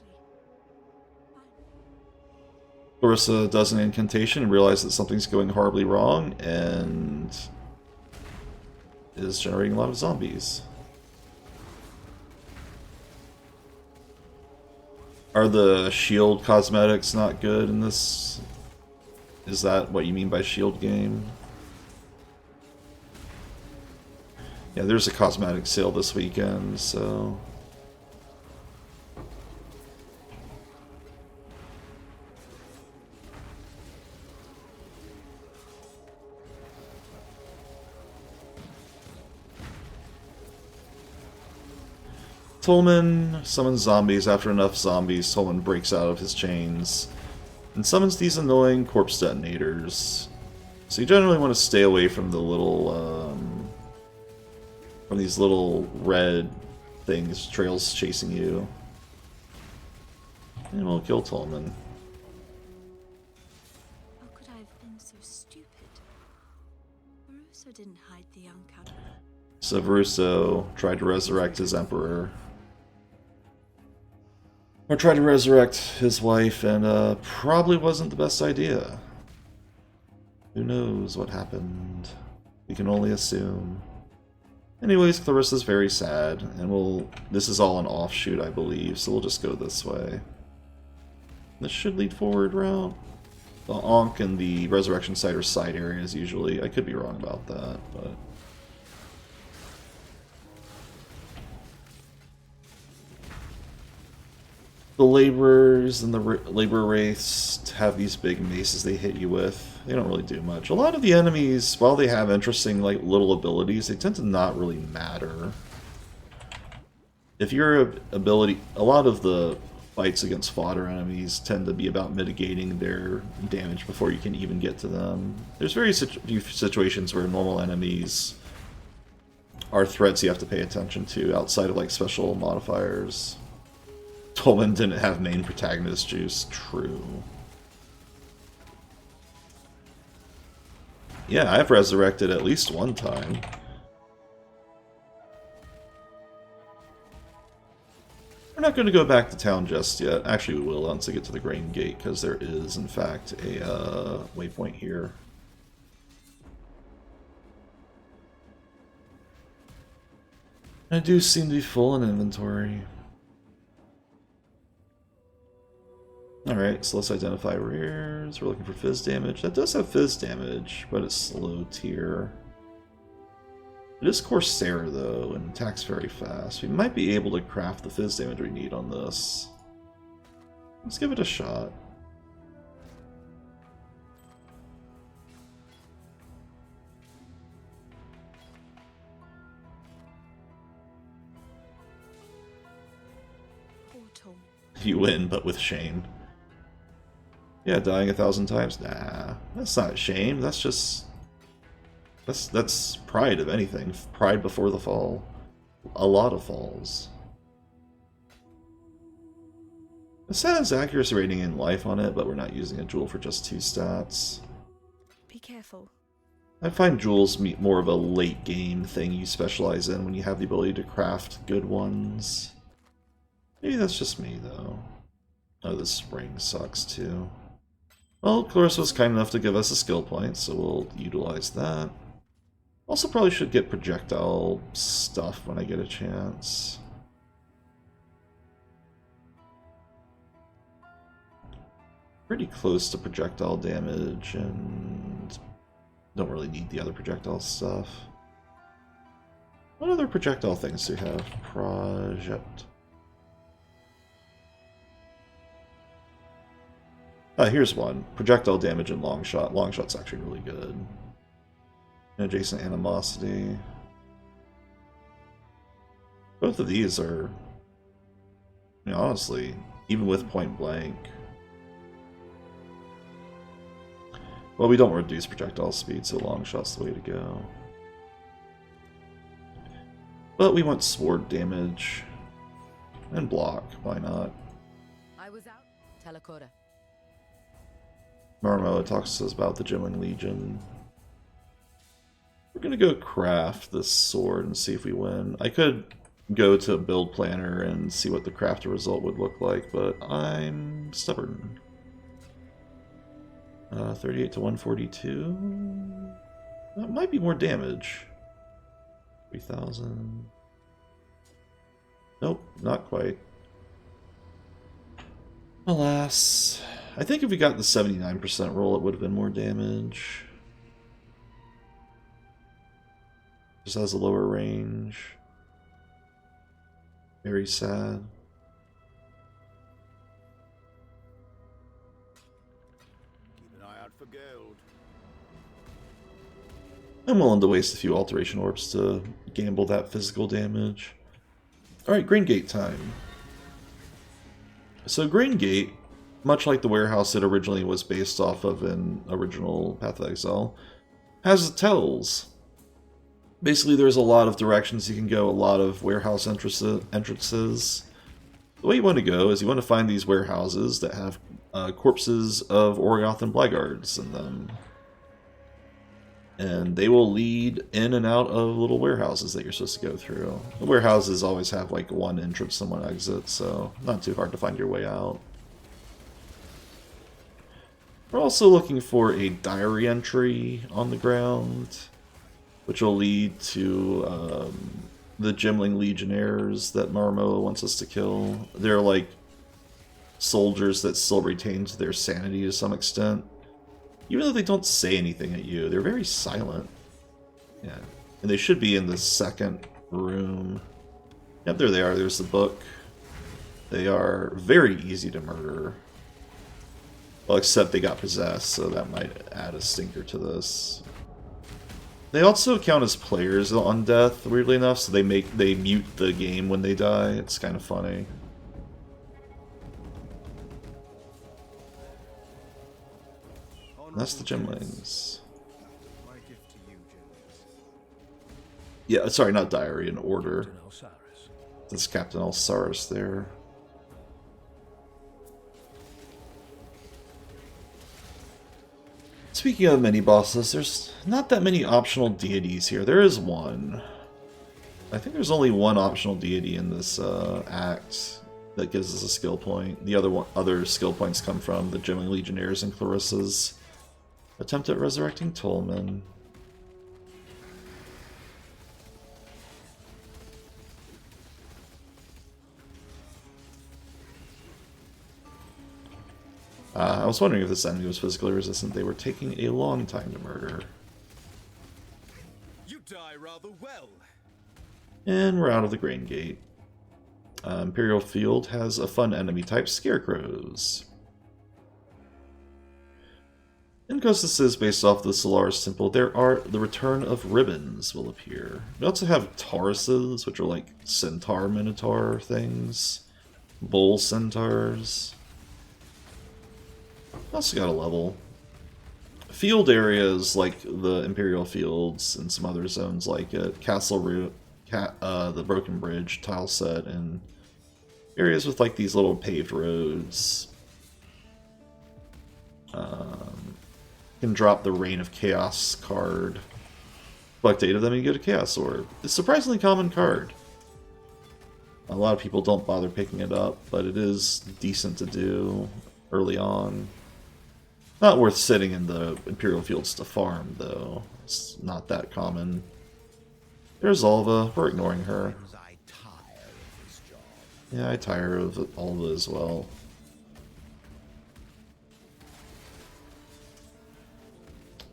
Clarissa does an incantation and realizes that something's going horribly wrong and is generating a lot of zombies. Are the shield cosmetics not good in this? Is that what you mean by shield game? Yeah, there's a cosmetic sale this weekend, so... Tolman summons zombies. After enough zombies, Tolman breaks out of his chains and summons these annoying corpse detonators. So you generally want to stay away from the little, from these little red things, trails chasing you. And we'll kill Tolman. How could I have been so stupid? Maruso didn't hide the young count. So Varuso tried to resurrect his emperor. Or tried to resurrect his wife, and probably wasn't the best idea. Who knows what happened? We can only assume. Anyways, Clarissa's very sad, and this is all an offshoot, I believe, so we'll just go this way. This should lead forward route. The Ankh and the resurrection site are side areas usually. I could be wrong about that, but... The laborers and the labor wraiths have these big maces they hit you with. They don't really do much. A lot of the enemies, while they have interesting like little abilities, they tend to not really matter. If your ability, a lot of the fights against fodder enemies tend to be about mitigating their damage before you can even get to them. There's very few situations where normal enemies are threats you have to pay attention to outside of like special modifiers. Tolman didn't have main protagonist juice. True. Yeah, I've resurrected at least one time. We're not going to go back to town just yet. Actually, we will once I get to the Grain Gate, because there is, in fact, a waypoint here. I do seem to be full in inventory. Alright, so let's identify rears. We're looking for fizz damage. That does have fizz damage, but it's slow tier. It is Corsair, though, and attacks very fast. We might be able to craft the fizz damage we need on this. Let's give it a shot. you win, but with shame. Yeah, dying 1,000 times? Nah, that's not shame. That's just... That's pride, if anything. Pride before the fall. A lot of falls. It says accuracy rating in life on it, but we're not using a jewel for just 2 stats. Be careful. I find jewels meet more of a late game thing you specialize in when you have the ability to craft good ones. Maybe that's just me, though. Oh, this spring sucks, too. Well, Clarissa was kind enough to give us a skill point, so we'll utilize that. Also probably should get projectile stuff when I get a chance. Pretty close to projectile damage, and don't really need the other projectile stuff. What other projectile things do we have? Project. Here's one. Projectile damage and long shot. Long shot's actually really good. Adjacent animosity. Both of these are, I mean, honestly, even with point blank. Well, we don't reduce projectile speed, so long shot's the way to go. But we want sword damage and block. Why not? I was out. Telekora. Marmo talks to us about the Gemling Legion. We're gonna go craft this sword and see if we win. I could go to a build planner and see what the crafted result would look like, but I'm stubborn. 38 to 142. That might be more damage. 3,000. Nope, not quite. Alas. I think if we got the 79% roll, it would have been more damage. Just has a lower range. Very sad. Keep an eye out for gold. I'm willing to waste a few alteration orbs to gamble that physical damage. Alright, Green Gate time. So Green Gate, much like the warehouse it originally was based off of in original Path of Exile, has tells. Basically, there's a lot of directions you can go, a lot of warehouse entrances. The way you want to go is you want to find these warehouses that have corpses of Orgoth and Blackguards in them. And they will lead in and out of little warehouses that you're supposed to go through. The warehouses always have like one entrance and one exit, so not too hard to find your way out. We're also looking for a diary entry on the ground, which will lead to the Gemling Legionnaires that Marmo wants us to kill. They're like soldiers that still retain their sanity to some extent. Even though they don't say anything at you, they're very silent. Yeah, and they should be in the second room. Yep, there they are. There's the book. They are very easy to murder. Well, except they got possessed, so that might add a stinker to this. They also count as players on death, weirdly enough, so they mute the game when they die. It's kind of funny. That's the Gemlings. My gift to you, Gemlings. Yeah, sorry, not diary, an order. That's Captain Alsaris there. Speaking of mini-bosses, there's not that many optional deities here. There is one. I think there's only one optional deity in this act that gives us a skill point. The other skill points come from the Gemling Legionnaires and Clarissa's attempt at resurrecting Tolman. I was wondering if this enemy was physically resistant. They were taking a long time to murder. You die rather well. And we're out of the Grain Gate. Imperial Field has a fun enemy type, Scarecrows. And because this is based off the Solaris Temple, the return of ribbons will appear. We also have Tauruses, which are like centaur minotaur things. bull centaurs. Also got a level. Field areas like the Imperial Fields and some other zones like it, Castle Root, the Broken Bridge tile set, and areas with like these little paved roads can drop the Reign of Chaos card. Collect 8 of them and you get a Chaos Orb. It's a surprisingly common card. A lot of people don't bother picking it up, but it is decent to do early on. Not worth sitting in the Imperial Fields to farm, though. It's not that common. There's Alva. We're ignoring her. I tire of this job. Yeah, I tire of Alva as well.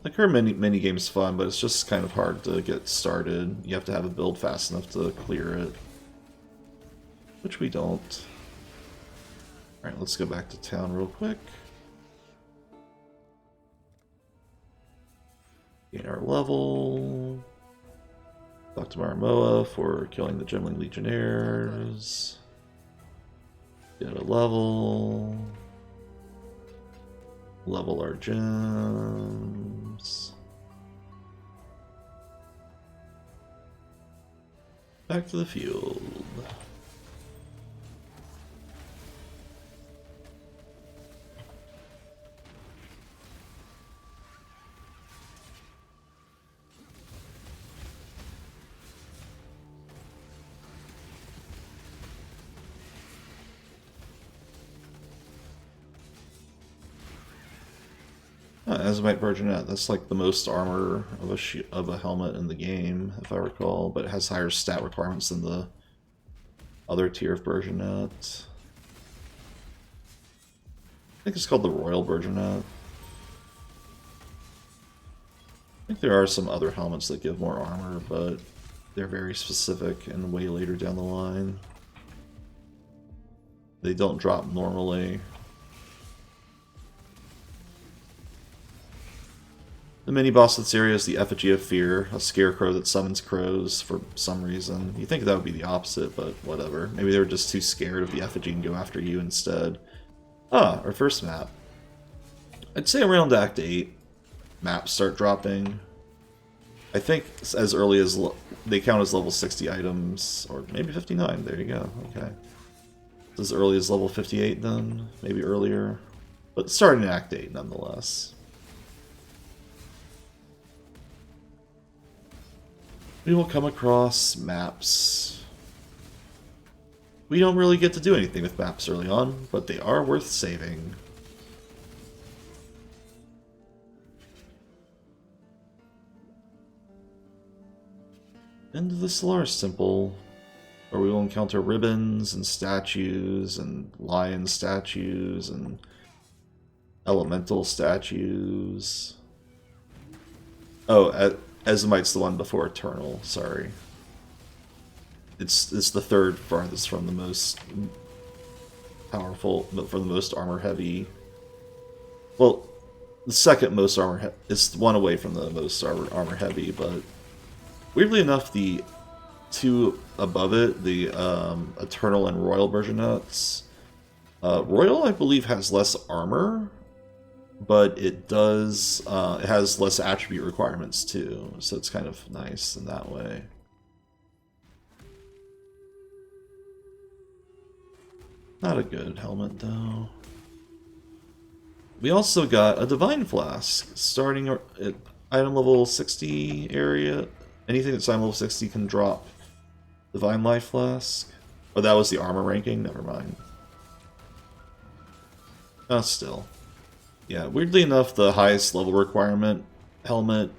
Like, her mini game's fun, but it's just kind of hard to get started. You have to have a build fast enough to clear it. Which we don't. Alright, let's go back to town real quick. Gain our level. Talk to Marmoa for killing the Gemling Legionnaires. Get a level. Level our gems. Back to the field. Azimite Virginet, that's like the most armor of a helmet in the game, if I recall, but it has higher stat requirements than the other tier of Virginet. I think it's called the Royal Virginet. I think there are some other helmets that give more armor, but they're very specific and way later down the line. They don't drop normally. The mini-boss of this area is the Effigy of Fear, a scarecrow that summons crows for some reason. You'd think that would be the opposite, but whatever. Maybe they were just too scared of the effigy and go after you instead. Ah, our first map. I'd say around Act 8, maps start dropping. I think as early as... they count as level 60 items, or maybe 59, there you go, okay. As early as level 58 then, maybe earlier. But starting in Act 8 nonetheless. We will come across maps. We don't really get to do anything with maps early on, but they are worth saving. Into the Solaris Temple, where we will encounter ribbons and statues and lion statues and elemental statues. Oh, Azimite's the one before Eternal, sorry. It's the third farthest from the most powerful, from the most armor heavy. Well, the second most armor heavy. It's one away from the most armor heavy, but weirdly enough, the two above it, the Eternal and Royal Virginets. Royal, I believe, has less armor, but it does, it has less attribute requirements too, so it's kind of nice in that way. Not a good helmet though. We also got a Divine Flask, starting at item level 60 area. Anything that's item level 60 can drop Divine Life Flask. Oh, that was the armor ranking? Never mind. Oh, still. Yeah, weirdly enough, the highest level requirement helmet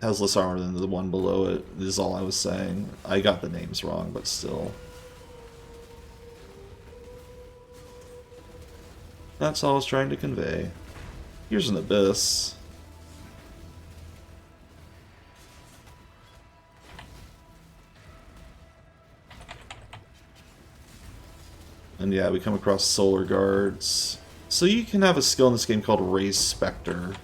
has less armor than the one below it, is all I was saying. I got the names wrong, but still. That's all I was trying to convey. Here's an abyss. And yeah, we come across solar guards. So you can have a skill in this game called Raise Spectre.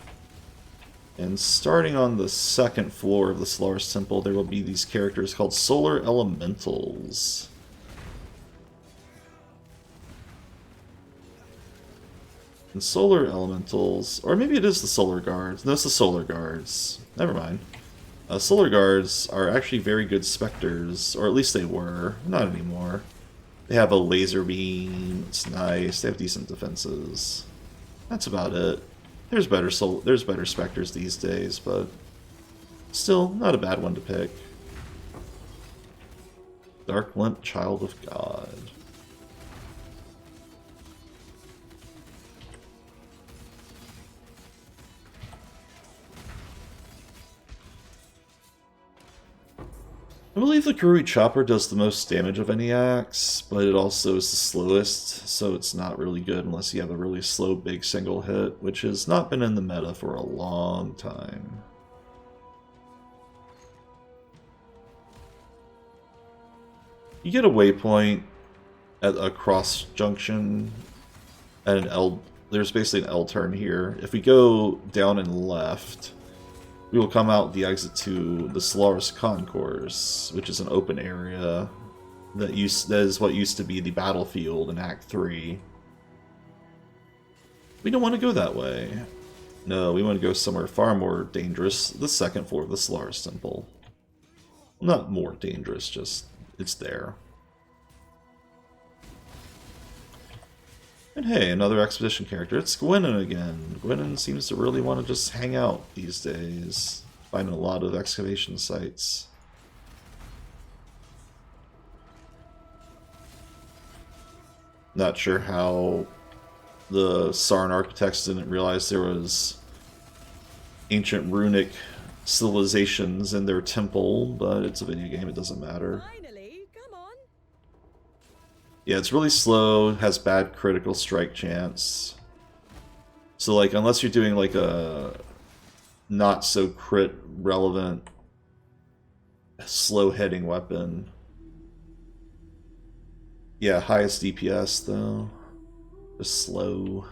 And starting on the second floor of the Solaris Temple, there will be these characters called Solar Elementals. And solar elementals, or maybe it is the solar guards. No, it's the solar guards. Never mind. Solar guards are actually very good specters, or at least they were. Not anymore. They have a laser beam. It's nice. They have decent defenses. That's about it. There's better specters these days, but still not a bad one to pick. Dark Limp, Child of God. I believe the Kurui Chopper does the most damage of any axe, but it also is the slowest, so it's not really good unless you have a really slow big single hit, which has not been in the meta for a long time. You get a waypoint at a cross junction at an L. There's basically an L turn here. If we go down and left, we will come out the exit to the Solaris Concourse, which is an open area that is what used to be the battlefield in Act 3. We don't want to go that way. No, we want to go somewhere far more dangerous, the second floor of the Solaris Temple. Not more dangerous, just it's there. And hey, another expedition character. It's Gwynin again. Gwynin seems to really want to just hang out these days, finding a lot of excavation sites. Not sure how the Sarn architects didn't realize there was ancient runic civilizations in their temple, but it's a video game, it doesn't matter. Finally, come on. Yeah, it's really slow, has bad critical strike chance. So like, unless you're doing like a not so crit relevant slow hitting weapon. Yeah, highest DPS though. Just slow.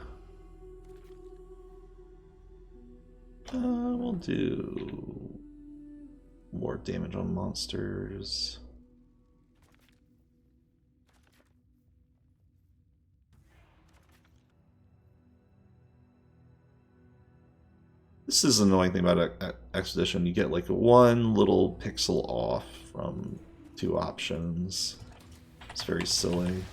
We'll do more damage on monsters. This is an annoying thing about Expedition. You get like one little pixel off from two options. It's very silly.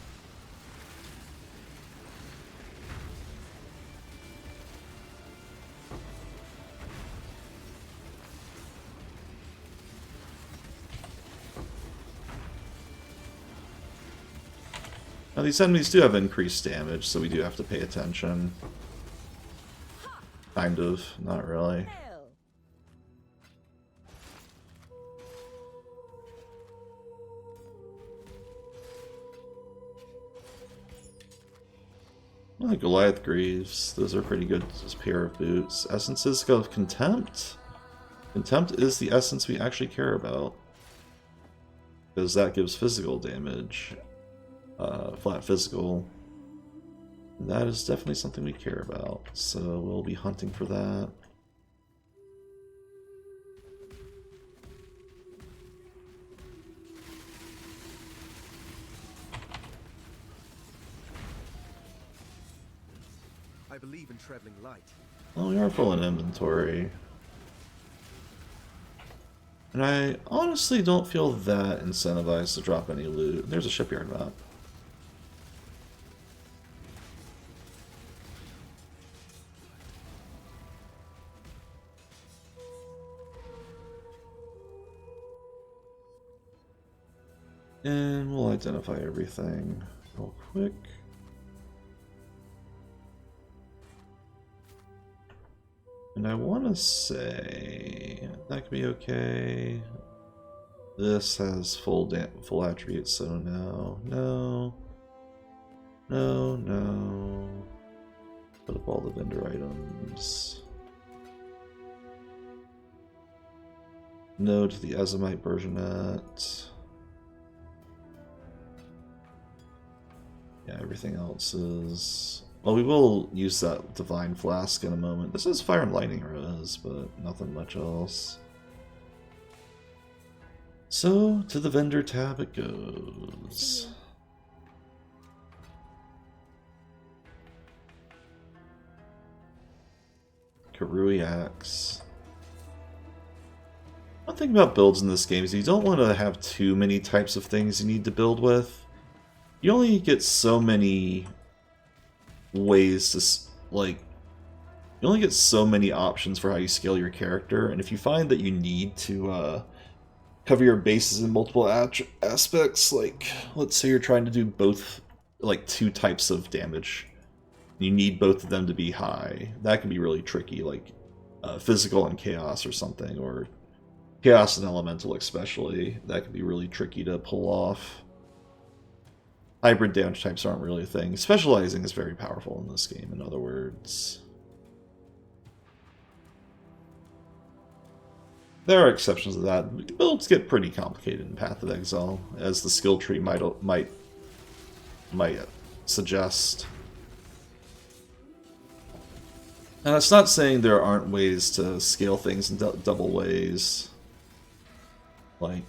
Now these enemies do have increased damage, so we do have to pay attention. Kind of, not really. Hell. Well, Goliath Greaves, those are pretty good as a pair of boots. Essences of Contempt. Contempt is the essence we actually care about, because that gives physical damage. Flat physical. And that is definitely something we care about, so we'll be hunting for that. I believe in traveling light. Well, we are full in inventory. And I honestly don't feel that incentivized to drop any loot. There's a shipyard map. And we'll identify everything real quick. And I want to say that could be okay. This has full attributes, so no, no, no, no. Put up all the vendor items. No to the Azimite Bergenette. Yeah, everything else is... Well, we will use that Divine Flask in a moment. This is Fire and Lightning Rose, but nothing much else. So, to the vendor tab it goes. Karui Axe. One thing about builds in this game is you don't want to have too many types of things you need to build with. You only get so many ways to, like, you only get so many options for how you scale your character, and if you find that you need to cover your bases in multiple aspects, like, let's say you're trying to do both, like, 2 types of damage, you need both of them to be high, that can be really tricky, like physical and chaos or something, or chaos and elemental especially, that can be really tricky to pull off. Hybrid damage types aren't really a thing. Specializing is very powerful in this game, in other words. There are exceptions to that. Builds get pretty complicated in Path of Exile, as the skill tree might suggest. And that's not saying there aren't ways to scale things in double ways. Like,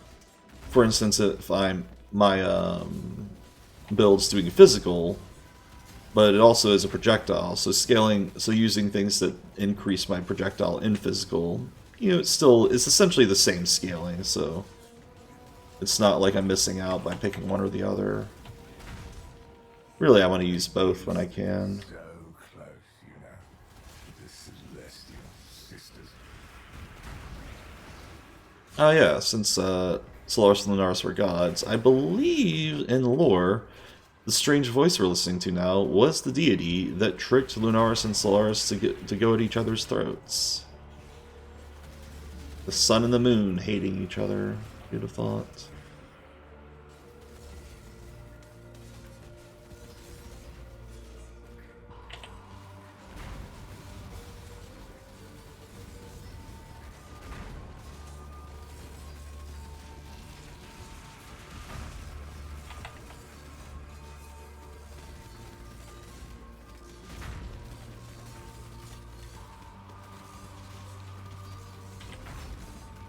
for instance, if my build's doing physical, but it also is a projectile, so using things that increase my projectile in physical, you know, it's essentially the same scaling, so it's not like I'm missing out by picking one or the other. Really, I want to use both when I can. So close, you know, to the celestial sisters. Oh yeah, since Solaris and Lunaris were gods, I believe in lore, the strange voice we're listening to now was the deity that tricked Lunaris and Solaris to go at each other's throats. The sun and the moon hating each other, you'd have thought.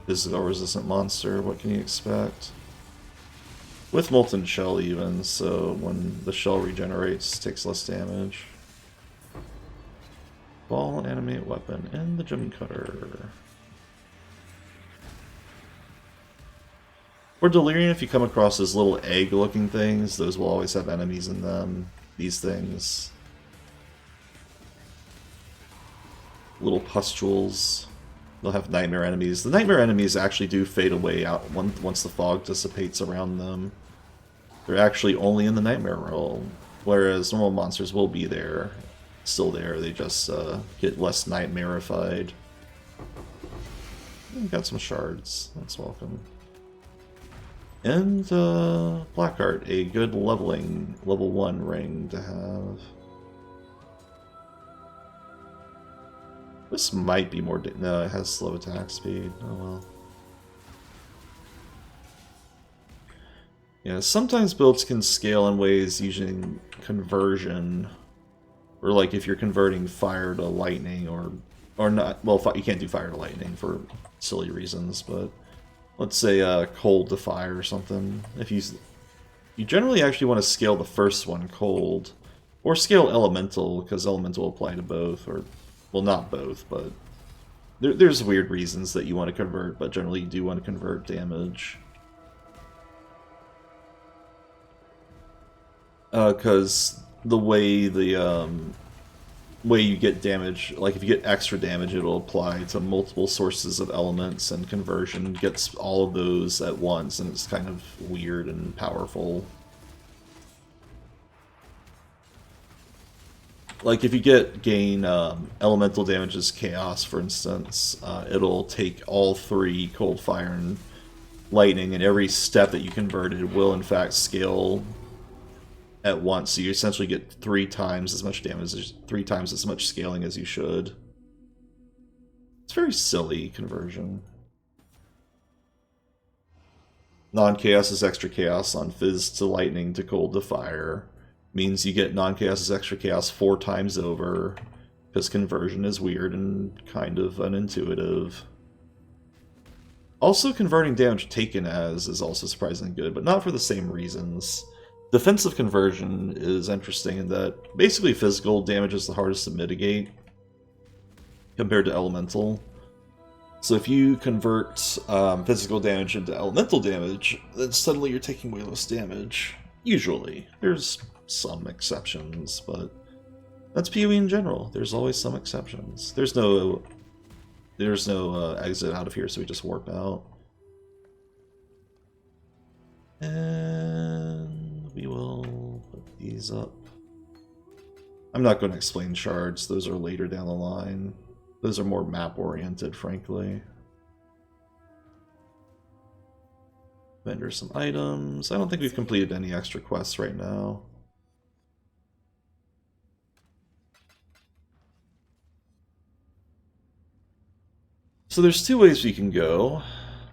Physical resistant monster, what can you expect? With Molten Shell even, so when the shell regenerates, takes less damage. Ball, animate weapon, and the gem cutter. For Delirium, if you come across those little egg-looking things, those will always have enemies in them. These things. Little pustules. They'll have nightmare enemies. The nightmare enemies actually do fade away out once the fog dissipates around them. They're actually only in the nightmare realm, whereas normal monsters will be there, still there. They just get less nightmarified. Got some shards. That's welcome. And Blackheart, a good level 1 ring to have. This might be more... No, it has slow attack speed. Oh well. Yeah, sometimes builds can scale in ways using conversion. Or like if you're converting fire to lightning or not... Well, you can't do fire to lightning for silly reasons, but... Let's say cold to fire or something. If you generally actually want to scale the first one cold. Or scale elemental, because elemental will apply to both, or... Well, not both, but there's weird reasons that you want to convert, but generally you do want to convert damage. Because the way you get damage, like if you get extra damage, it'll apply to multiple sources of elements, and conversion gets all of those at once, and it's kind of weird and powerful. Like if you gain elemental damage as chaos, for instance, it'll take all 3 cold, fire, and lightning, and every step that you converted will in fact scale at once. So you essentially get 3 times as much damage, 3 times as much scaling as you should. It's very silly conversion. Non-chaos is extra chaos on fizz to lightning to cold to fire. Means you get non-chaos as extra chaos 4 times over, because conversion is weird and kind of unintuitive. Also, converting damage taken as is also surprisingly good, but not for the same reasons. Defensive conversion is interesting in that basically physical damage is the hardest to mitigate. compared to elemental. So if you convert physical damage into elemental damage, then suddenly you're taking way less damage. Usually. There's some exceptions, but that's PoE in general. There's always some exceptions. There's no exit out of here, so we just warp out. And we will put these up. I'm not going to explain shards. Those are later down the line. Those are more map-oriented, frankly. Vendor some items. I don't think we've completed any extra quests right now. So there's two ways we can go.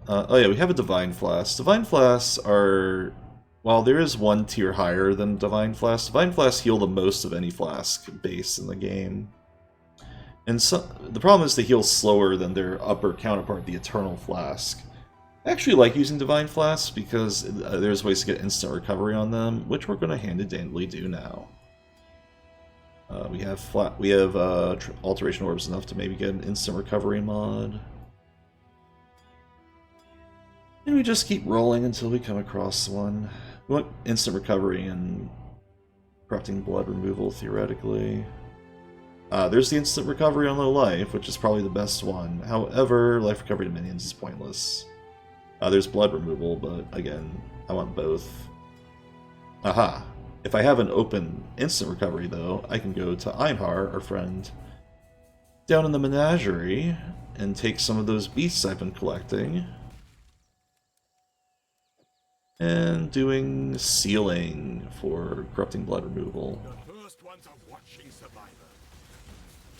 Oh yeah, we have a Divine Flask. Divine Flasks are... While there is one tier higher than Divine Flasks heal the most of any flask base in the game. And so, the problem is they heal slower than their upper counterpart, the Eternal Flask. I actually like using Divine Flasks because there's ways to get instant recovery on them, which we're going to handedly do now. We have Alteration Orbs enough to maybe get an instant recovery mod. And we just keep rolling until we come across one. We want instant recovery and corrupting blood removal, theoretically. There's the instant recovery on low life, which is probably the best one. However, life recovery to minions is pointless. There's blood removal, but again, I want both. Aha! If I have an open instant recovery, though, I can go to Einhar, our friend, down in the menagerie, and take some of those beasts I've been collecting. And doing sealing for corrupting blood removal. The first ones are watching Survivor.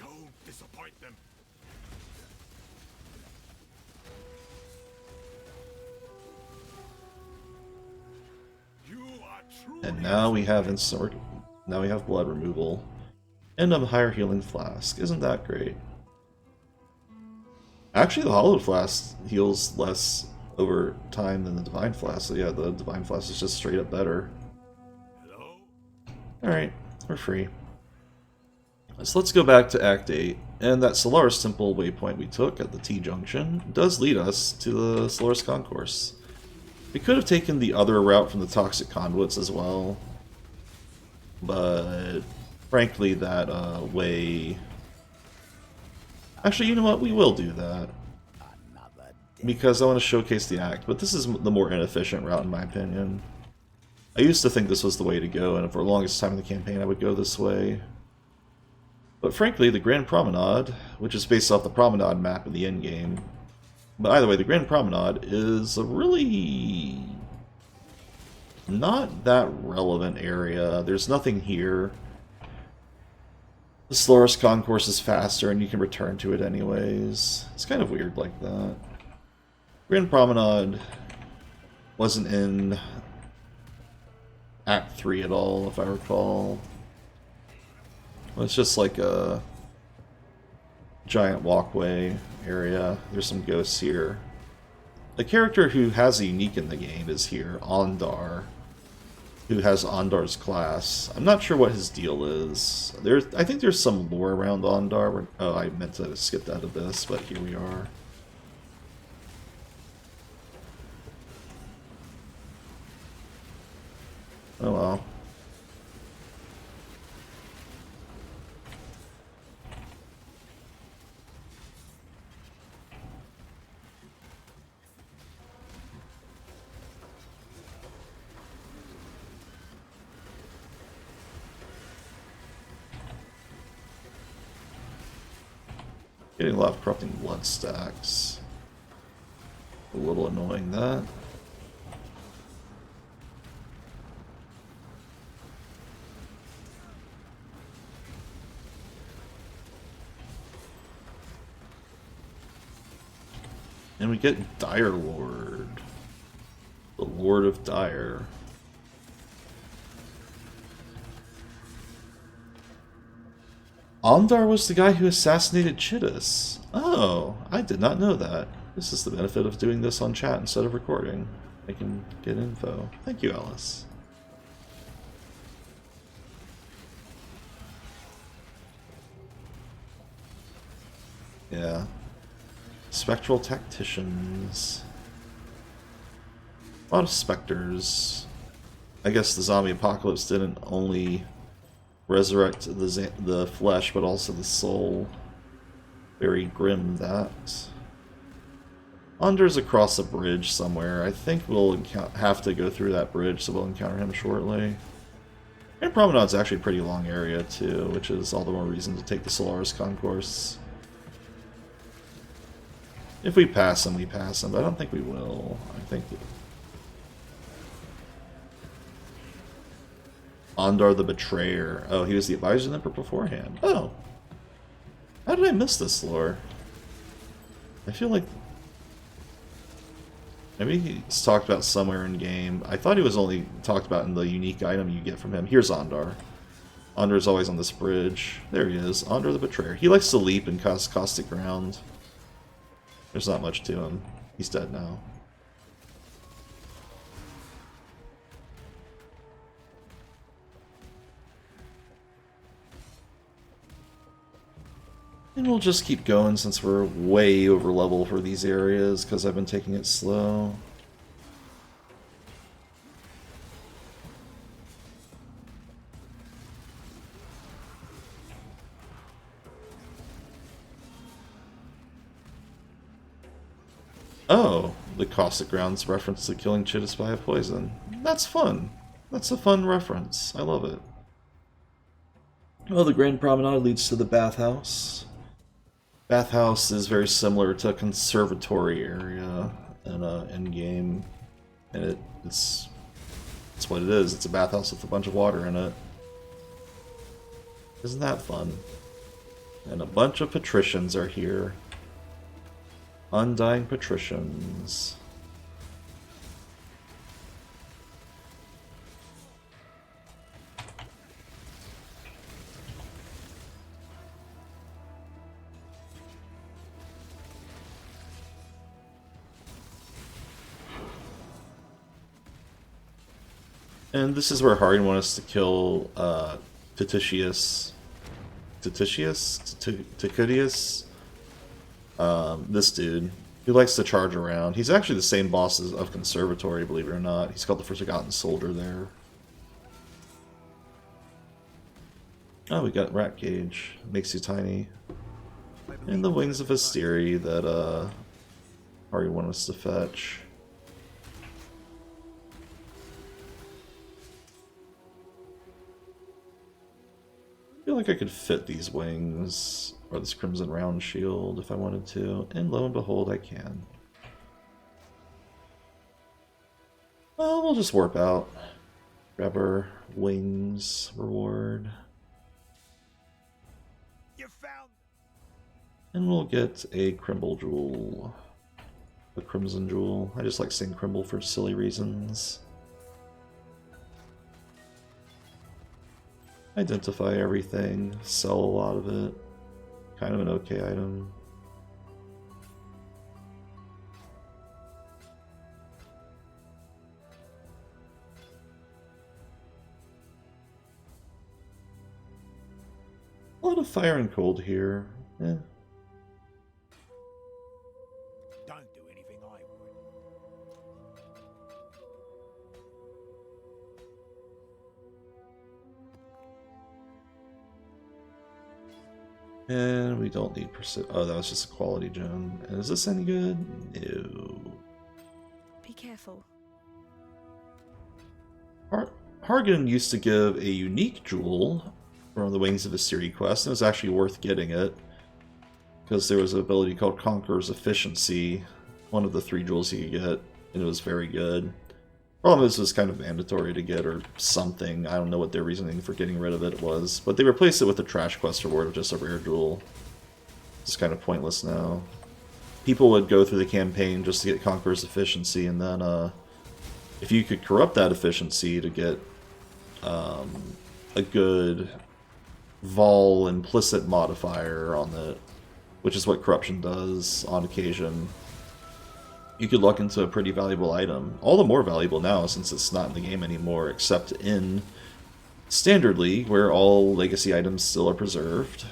Don't disappoint them. You are truly... And now we have now we have blood removal. And a higher healing flask. Isn't that great? Actually, the Hallowed Flask heals less over time than the Divine Flask. So yeah, the Divine Flask is just straight up better. Hello? Alright, we're free. So let's go back to Act 8. And that Solaris Temple waypoint we took at the T-junction does lead us to the Solaris Concourse. We could have taken the other route from the Toxic Conduits as well. But frankly, that way... Actually, you know what? We will do that. Because I want to showcase the act, but this is the more inefficient route in my opinion. I used to think this was the way to go, and for the longest time in the campaign I would go this way. But frankly, the Grand Promenade, which is based off the Promenade map in the endgame, but either way, the Grand Promenade is a really not that relevant area. There's nothing here. The Solaris Concourse is faster, and you can return to it anyways. It's kind of weird like that. Grand Promenade wasn't in Act 3 at all, if I recall. It's just like a giant walkway area. There's some ghosts here. The character who has a unique in the game is here, Ondar, who has Ondar's class. I'm not sure what his deal is. I think there's some lore around Ondar. Oh, I meant to skip that abyss, but here we are. Oh well. Getting a lot of corrupting blood stacks. A little annoying, that. And we get Dire Lord. The Lord of Dire. Ondar was the guy who assassinated Chittus. Oh, I did not know that. This is the benefit of doing this on chat instead of recording. I can get info. Thank you, Alice. Yeah. Spectral Tacticians. A lot of specters. I guess the zombie apocalypse didn't only resurrect the flesh, but also the soul. Very grim, that. Under's across a bridge somewhere. I think we'll have to go through that bridge, so we'll encounter him shortly. And Promenade's actually a pretty long area, too, which is all the more reason to take the Solaris Concourse. If we pass him, we pass him, but I don't think we will. I think... Ondar the Betrayer. Oh, he was the advisor to the Emperor beforehand. Oh! How did I miss this lore? I feel like... Maybe he's talked about somewhere in game. I thought he was only talked about in the unique item you get from him. Here's Ondar. Ondar's always on this bridge. There he is. Ondar the Betrayer. He likes to leap and cause caustic ground. There's not much to him. He's dead now. And we'll just keep going since we're way over level for these areas because I've been taking it slow. Oh, the Caustic Grounds reference to killing Chittis by a poison. That's fun. That's a fun reference. I love it. Well, the Grand Promenade leads to the bathhouse. Bathhouse is very similar to a conservatory area in a endgame, and it's what it is. It's a bathhouse with a bunch of water in it. Isn't that fun? And a bunch of patricians are here. Undying patricians. And this is where Harian wants us to kill Titius, this dude, who likes to charge around. He's actually the same boss of Conservatory, believe it or not. He's called the Forgotten Soldier there. Oh, we got Rat Cage. Makes you tiny. And the Wings of Asteri that Harian wants us to fetch. I feel like I could fit these wings, or this Crimson Round Shield if I wanted to, and lo and behold I can. Well, we'll just warp out. Grab our wings reward. You found... And we'll get a Crimble Jewel. A Crimson Jewel. I just like saying Crimble for silly reasons. Identify everything, sell a lot of it. Kind of an okay item. A lot of fire and cold here. Eh. Don't do anything I would. And we don't need oh, that was just a quality gem. And is this any good? No. Be careful. Hargan used to give a unique jewel from the Wings of Asteri quest, and it was actually worth getting it. Because there was an ability called Conqueror's Efficiency, one of the 3 jewels you could get, and it was very good. Problem is, it was kind of mandatory to get, or something. I don't know what their reasoning for getting rid of it was. But they replaced it with the Trash Quest reward of just a rare jewel. It's kind of pointless now. People would go through the campaign just to get Conqueror's Efficiency, and then if you could corrupt that efficiency to get a good Vol implicit modifier on it, which is what corruption does on occasion, you could luck into a pretty valuable item. All the more valuable now since it's not in the game anymore, except in Standard League, where all legacy items still are preserved.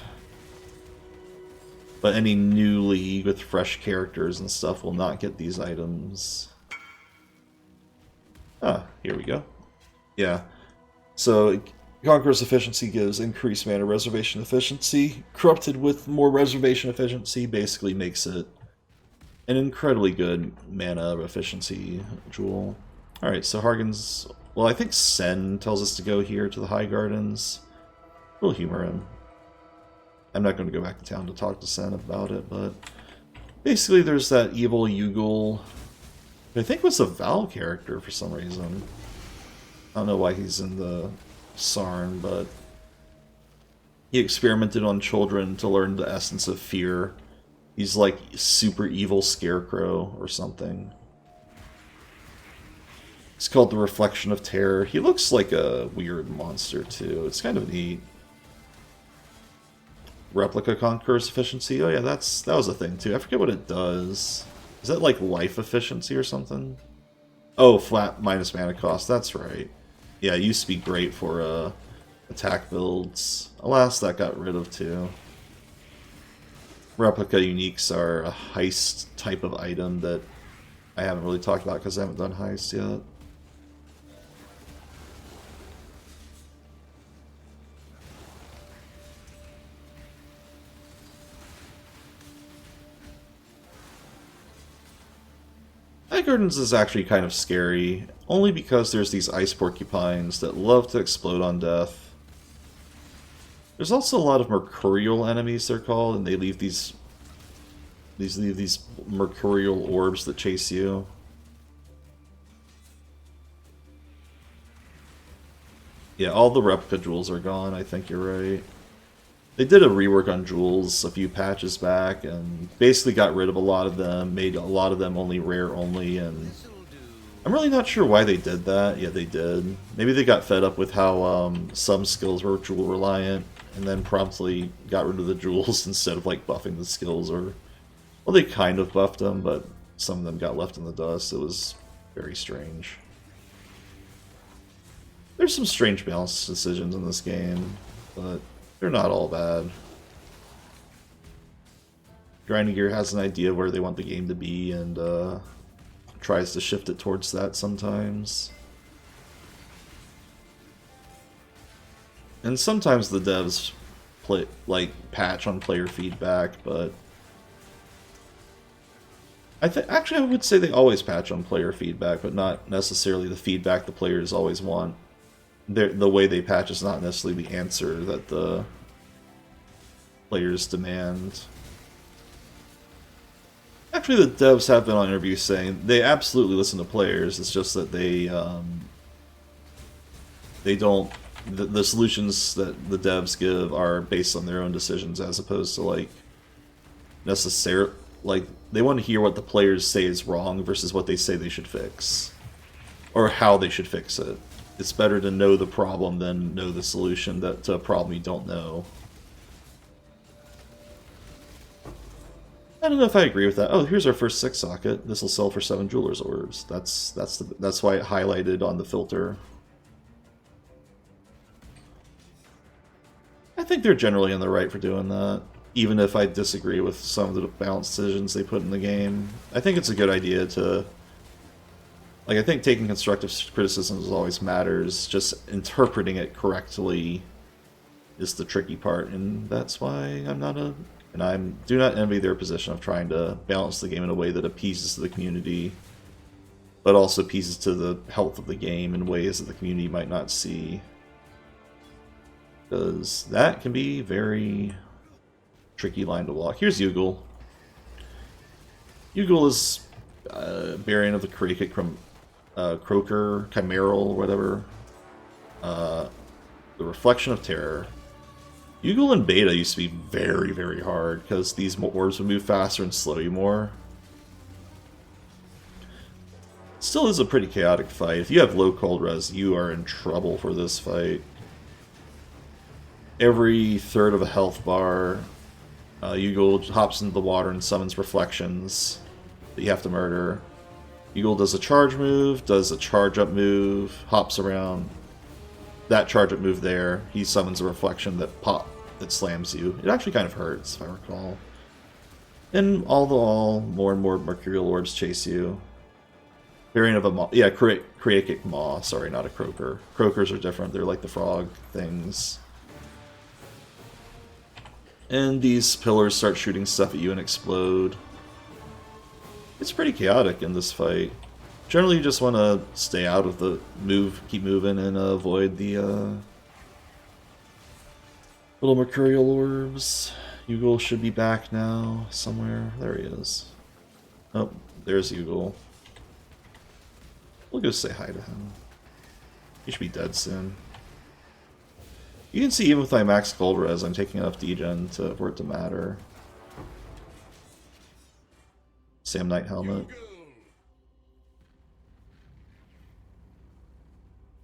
But any new league with fresh characters and stuff will not get these items. Ah, here we go. Yeah. So, Conqueror's efficiency gives increased mana reservation efficiency. Corrupted with more reservation efficiency basically makes it an incredibly good mana efficiency jewel. Alright, so Hargan's... Well, I think Sen tells us to go here to the High Gardens. We'll humor him. I'm not going to go back to town to talk to Sen about it, but... Basically, there's that evil Yugal... I think was a Val character for some reason. I don't know why he's in the Sarn, but... He experimented on children to learn the essence of fear. He's like super evil scarecrow or something. It's called the Reflection of Terror. He looks like a weird monster too. It's kind of neat. Replica Conqueror's efficiency. Oh yeah, that was a thing too. I forget what it does. Is that like life efficiency or something? Oh, flat minus mana cost. That's right. Yeah, it used to be great for attack builds. Alas, that got rid of too. Replica uniques are a heist type of item that I haven't really talked about because I haven't done heist yet. High Gardens is actually kind of scary, only because there's these ice porcupines that love to explode on death. There's also a lot of mercurial enemies, they're called, and they leave these mercurial orbs that chase you. Yeah, all the replica jewels are gone, I think you're right. They did a rework on jewels a few patches back, and basically got rid of a lot of them, made a lot of them only rare only, and I'm really not sure why they did that. Yeah, they did. Maybe they got fed up with how some skills were jewel reliant, and then promptly got rid of the jewels instead of like buffing the skills, or well, they kind of buffed them, but some of them got left in the dust. It was very strange. There's some strange balance decisions in this game, but they're not all bad. Grinding Gear has an idea of where they want the game to be and tries to shift it towards that sometimes. And sometimes the devs patch on player feedback, but actually I would say they always patch on player feedback, but not necessarily the feedback the players always want. The way they patch is not necessarily the answer that the players demand. Actually, the devs have been on interviews saying they absolutely listen to players. It's just that they don't. The solutions that the devs give are based on their own decisions, as opposed to like they want to hear what the players say is wrong versus what they say they should fix, or how they should fix it. It's better to know the problem than know the solution to a problem you don't know. I don't know if I agree with that. Oh, here's our first 6 socket. This will sell for 7 Jeweler's Orbs. That's why it highlighted on the filter. I think they're generally in the right for doing that, even if I disagree with some of the balance decisions they put in the game. I think it's a good idea to... Like, I think taking constructive criticism always matters. Just interpreting it correctly is the tricky part, and that's why I'm not a... And I do not envy their position of trying to balance the game in a way that appeases the community, but also appeases to the health of the game in ways that the community might not see. Because that can be a very tricky line to walk. Here's Yugal. Yugal is a variant of the Croaker, Chimeral, whatever. The Reflection of Terror. Yugal in beta used to be very, very hard, because these orbs would move faster and slow you more. Still is a pretty chaotic fight. If you have low cold res, you are in trouble for this fight. Every third of a health bar, Yugal hops into the water and summons reflections that you have to murder. Yugal does a charge move, does a charge up move, hops around. That charge up move there, he summons a reflection that slams you. It actually kind of hurts, if I recall. And all, more and more Mercurial Orbs chase you. Variant of a maw. Yeah, Krakic Maw. Sorry, not a Croaker. Croakers are different. They're like the frog things. And these pillars start shooting stuff at you and explode. It's pretty chaotic in this fight. Generally, you just want to stay out of the keep moving, and avoid the little Mercurial Orbs. Yugal should be back now, somewhere. There he is. Oh, there's Yugal. We'll go say hi to him. He should be dead soon. You can see even with my max gold res, I'm taking enough degen for it to matter. Sam Knight helmet.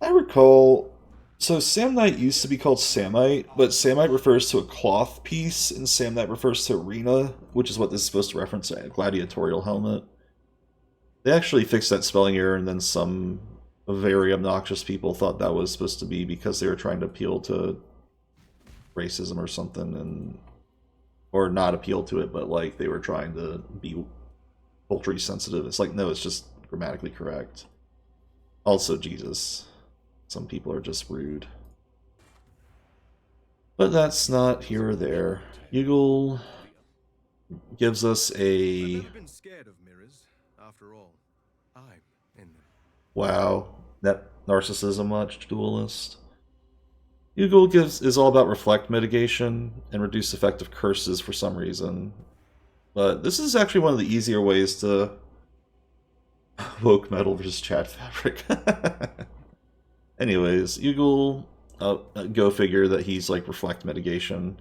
I recall, so Sam Knight used to be called Samite, but Samite refers to a cloth piece, and Sam Knight refers to arena, which is what this is supposed to reference, a gladiatorial helmet. They actually fixed that spelling error, and then some very obnoxious people thought that was supposed to be because they were trying to appeal to racism or something, or not appeal to it, but like they were trying to be poultry sensitive. It's like, no, it's just grammatically correct. Also, Jesus. Some people are just rude. But that's not here or there. Yugal gives us a... I've never been scared of mirrors, after all. I'm in them. Wow, that narcissism much, duelist. Yugal is all about reflect mitigation and reduce effect of curses for some reason. But this is actually one of the easier ways to woke metal versus Chad Fabric. Anyways, Yugal, go figure that he's like reflect mitigation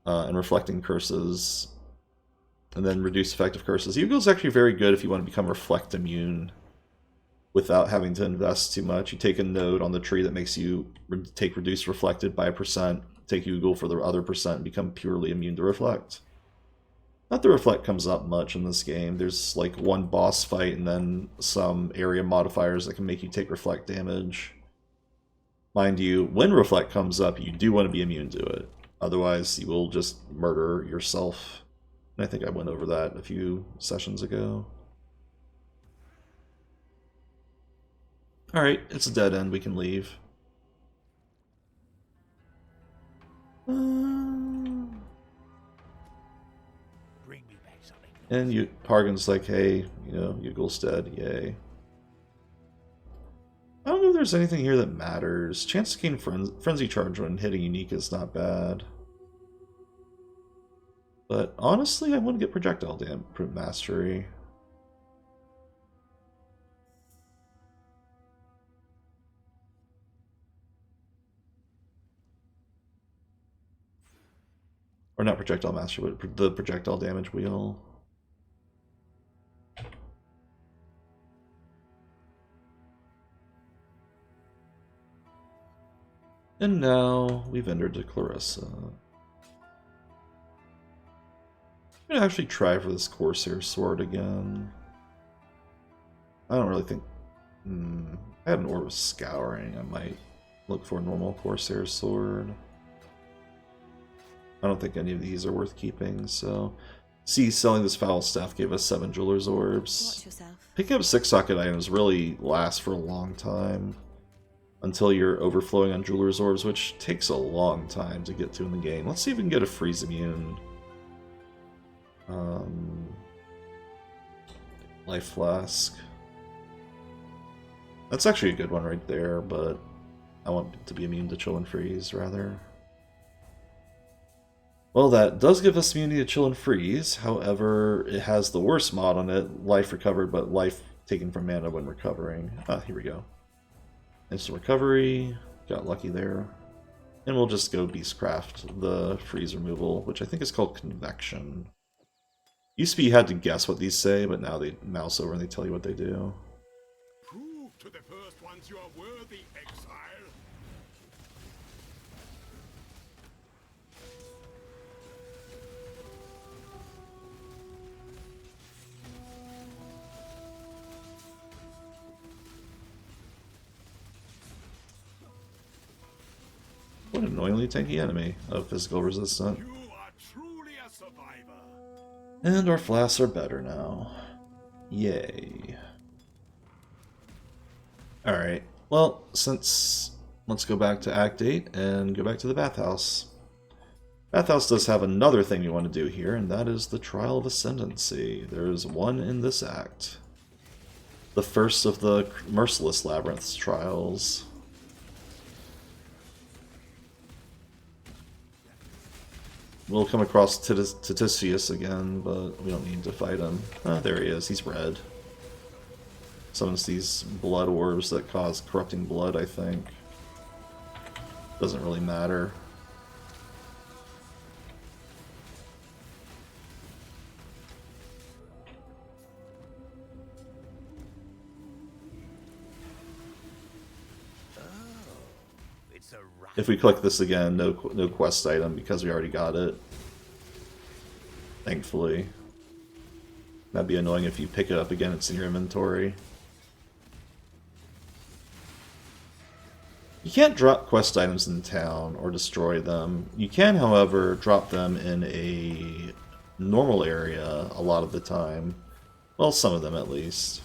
and reflecting curses, and then reduce effect of curses. Yugal's actually very good if you want to become reflect immune without having to invest too much. You take a node on the tree that makes you take reduce reflected by 1%, take Yugal for the other percent, and become purely immune to reflect. Not that reflect comes up much in this game. There's like one boss fight and then some area modifiers that can make you take reflect damage. Mind you, when reflect comes up, you do want to be immune to it. Otherwise, you will just murder yourself. And I think I went over that a few sessions ago. Alright, it's a dead end. We can leave. And Pargan's like, hey, Yugal's dead, yay. I don't know if there's anything here that matters. Chance to gain Frenzy Charge when hitting unique is not bad. But honestly, I want to get Projectile Mastery. Or not Projectile Mastery, but the Projectile Damage Wheel. And now we've entered to Clarissa. I'm gonna actually try for this Corsair Sword again. I don't really think... I had an Orb of Scouring. I might look for a normal Corsair Sword. I don't think any of these are worth keeping, so... See, selling this Foul Staff gave us 7 Jeweler's Orbs. Watch yourself. Picking up 6 socket items really lasts for a long time. Until you're overflowing on Jeweler's Orbs, which takes a long time to get to in the game. Let's see if we can get a freeze immune. Life Flask. That's actually a good one right there, but I want to be immune to Chill and Freeze, rather. Well, that does give us immunity to Chill and Freeze. However, it has the worst mod on it. Life recovered, but life taken from mana when recovering. Ah, here we go. Instant recovery, got lucky there. And we'll just go Beastcraft the freeze removal, which I think is called Convection. Used to be you had to guess what these say, but now they mouse over and they tell you what they do. Prove to the first ones you are worthy, Exile. What an annoyingly tanky enemy of physical resistant. You are truly a survivor. And our flasks are better now. Yay. Alright, well, let's go back to Act 8 and go back to the bathhouse. Bathhouse does have another thing we want to do here, and that is the Trial of Ascendancy. There's one in this act. The first of the Merciless Labyrinth's trials. We'll come across Titicius again, but we don't need to fight him. Ah, there he is. He's red. Summons these blood orbs that cause corrupting blood, I think. Doesn't really matter. If we click this again, no quest item because we already got it. Thankfully. That'd be annoying if you pick it up again, it's in your inventory. You can't drop quest items in town or destroy them. You can, however, drop them in a normal area a lot of the time. Well, some of them at least.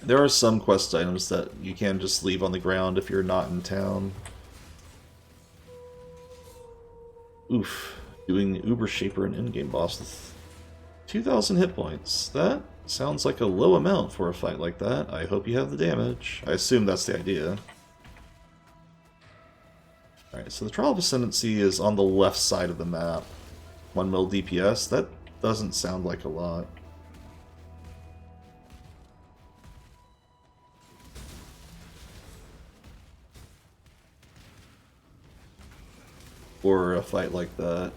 There are some quest items that you can just leave on the ground if you're not in town. Oof. Doing the Uber Shaper and in-game boss with 2,000 hit points. That sounds like a low amount for a fight like that. I hope you have the damage. I assume that's the idea. Alright, so the Trial of Ascendancy is on the left side of the map. 1 mil DPS? That doesn't sound like a lot. For a fight like that.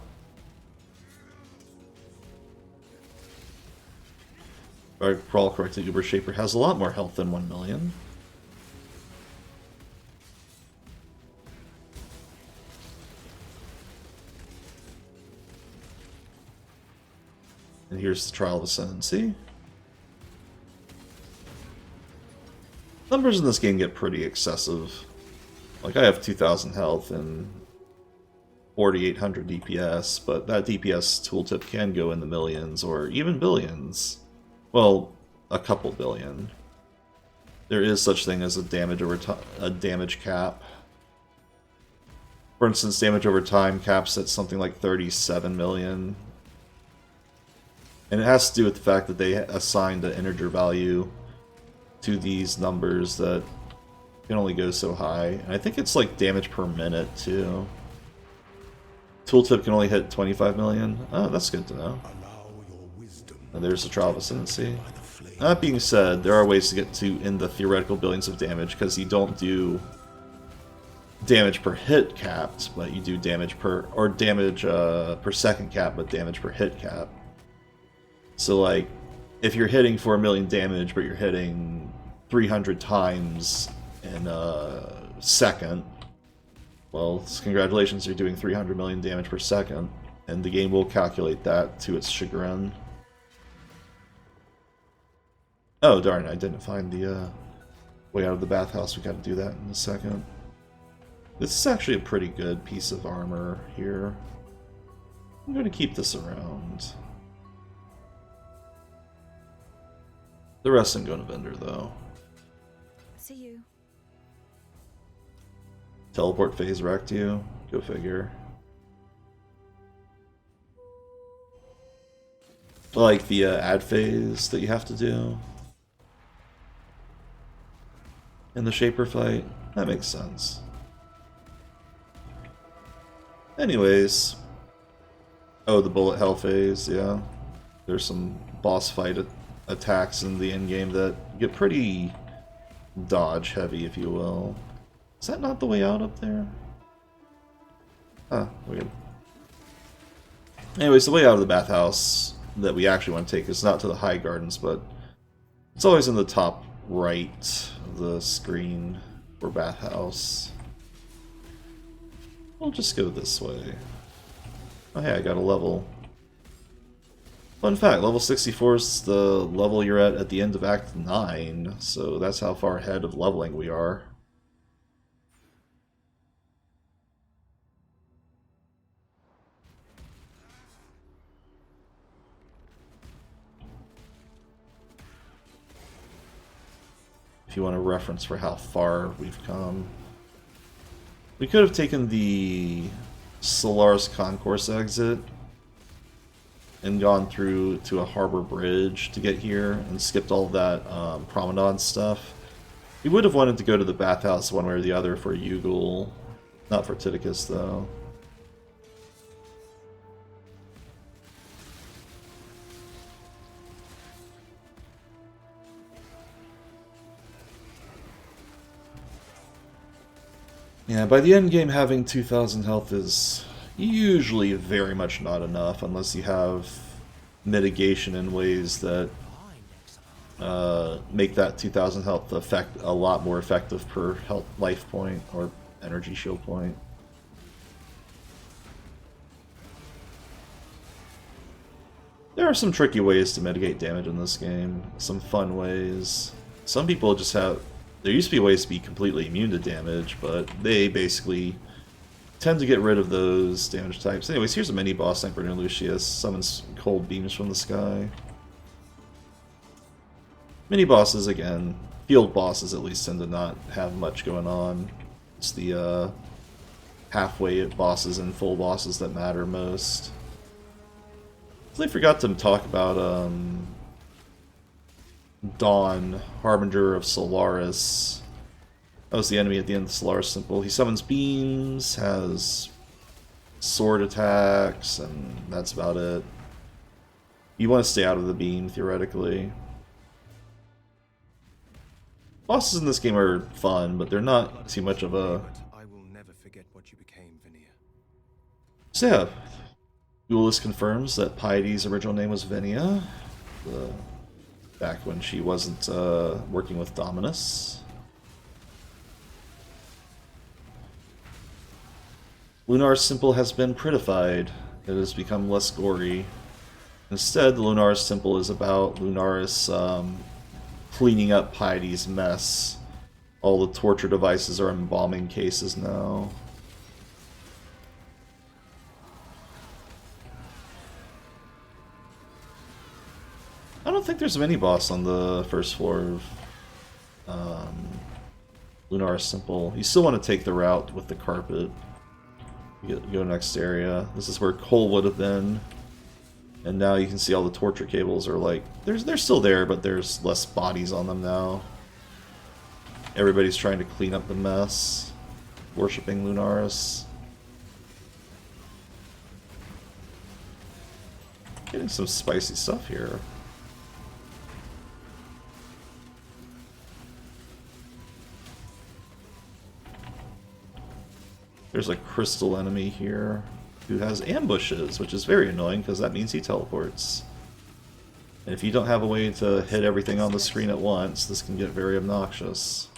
If I recall correctly, Uber Shaper has a lot more health than 1 million. And here's the Trial of Ascendancy. Numbers in this game get pretty excessive. Like, I have 2,000 health and 4,800 DPS, but that DPS tooltip can go in the millions or even billions. Well, a couple billion. There is such thing as a damage cap. For instance, damage over time caps at something like 37 million. And it has to do with the fact that they assigned an integer value to these numbers that can only go so high. And I think it's like damage per minute too. Tooltip can only hit 25 million. Oh, that's good to know. And there's the Trial of Ascendancy. That being said, there are ways to get to in the theoretical billions of damage, because you don't do damage per hit capped, but you do damage per, or damage per second cap, but damage per hit cap. So like, if you're hitting for 1 million damage, but you're hitting 300 times in a second, well, congratulations, you're doing 300 million damage per second, and the game will calculate that to its chagrin. Oh, darn, I didn't find the way out of the bathhouse. We gotta do that in a second. This is actually a pretty good piece of armor here. I'm gonna keep this around. The rest I'm going to vendor, though. See you. Teleport phase wrecked you? Go figure. Like the ad phase that you have to do in the Shaper fight. That makes sense. Anyways. Oh, the bullet hell phase, yeah. There's some boss fight attacks in the endgame that get pretty dodge heavy, if you will. Is that not the way out up there? Ah, weird. Anyways, the way out of the bathhouse that we actually want to take is not to the High Gardens, but it's always in the top right of the screen for bathhouse. We'll just go this way. Oh hey, I got a level. Fun fact, level 64 is the level you're at the end of Act 9, so that's how far ahead of leveling we are. if you want a reference for how far we've come. We could have taken the Solaris Concourse exit and gone through to a harbor bridge to get here and skipped all that promenade stuff. We would have wanted to go to the bathhouse one way or the other for Yugal, not for Titicus though. Yeah, by the end game having 2,000 health is usually very much not enough unless you have mitigation in ways that make that 2,000 health effect a lot more effective per health life point or energy shield point. There are some tricky ways to mitigate damage in this game, some fun ways. Some people just have... There used to be ways to be completely immune to damage, but they basically tend to get rid of those damage types. Anyways, here's a mini-boss Sniper near Lucius. Summons cold beams from the sky. Mini-bosses, again, field bosses at least tend to not have much going on. It's the halfway bosses and full bosses that matter most. I forgot to talk about Dawn, Harbinger of Solaris. That was the enemy at the end of the Solaris Temple. He summons beams, has sword attacks, and that's about it. You want to stay out of the beam, theoretically. Bosses in this game are fun, but they're not too much of a... I will never forget what you became, Vinia. So yeah, Duelist confirms that Piety's original name was Venia, back when she wasn't working with Dominus. Lunar's Temple has been prettified. It has become less gory. Instead, the Lunar's Temple is about Lunaris cleaning up Piety's mess. All the torture devices are embalming cases now. I don't think there's a mini-boss on the first floor of Lunaris Temple. You still want to take the route with the carpet. You go next area. This is where Cole would have been. And now you can see all the torture cables are like... They're still there, but there's less bodies on them now. Everybody's trying to clean up the mess. Worshipping Lunaris. Getting some spicy stuff here. There's a crystal enemy here who has ambushes, which is very annoying because that means he teleports. And if you don't have a way to hit everything on the screen at once, this can get very obnoxious.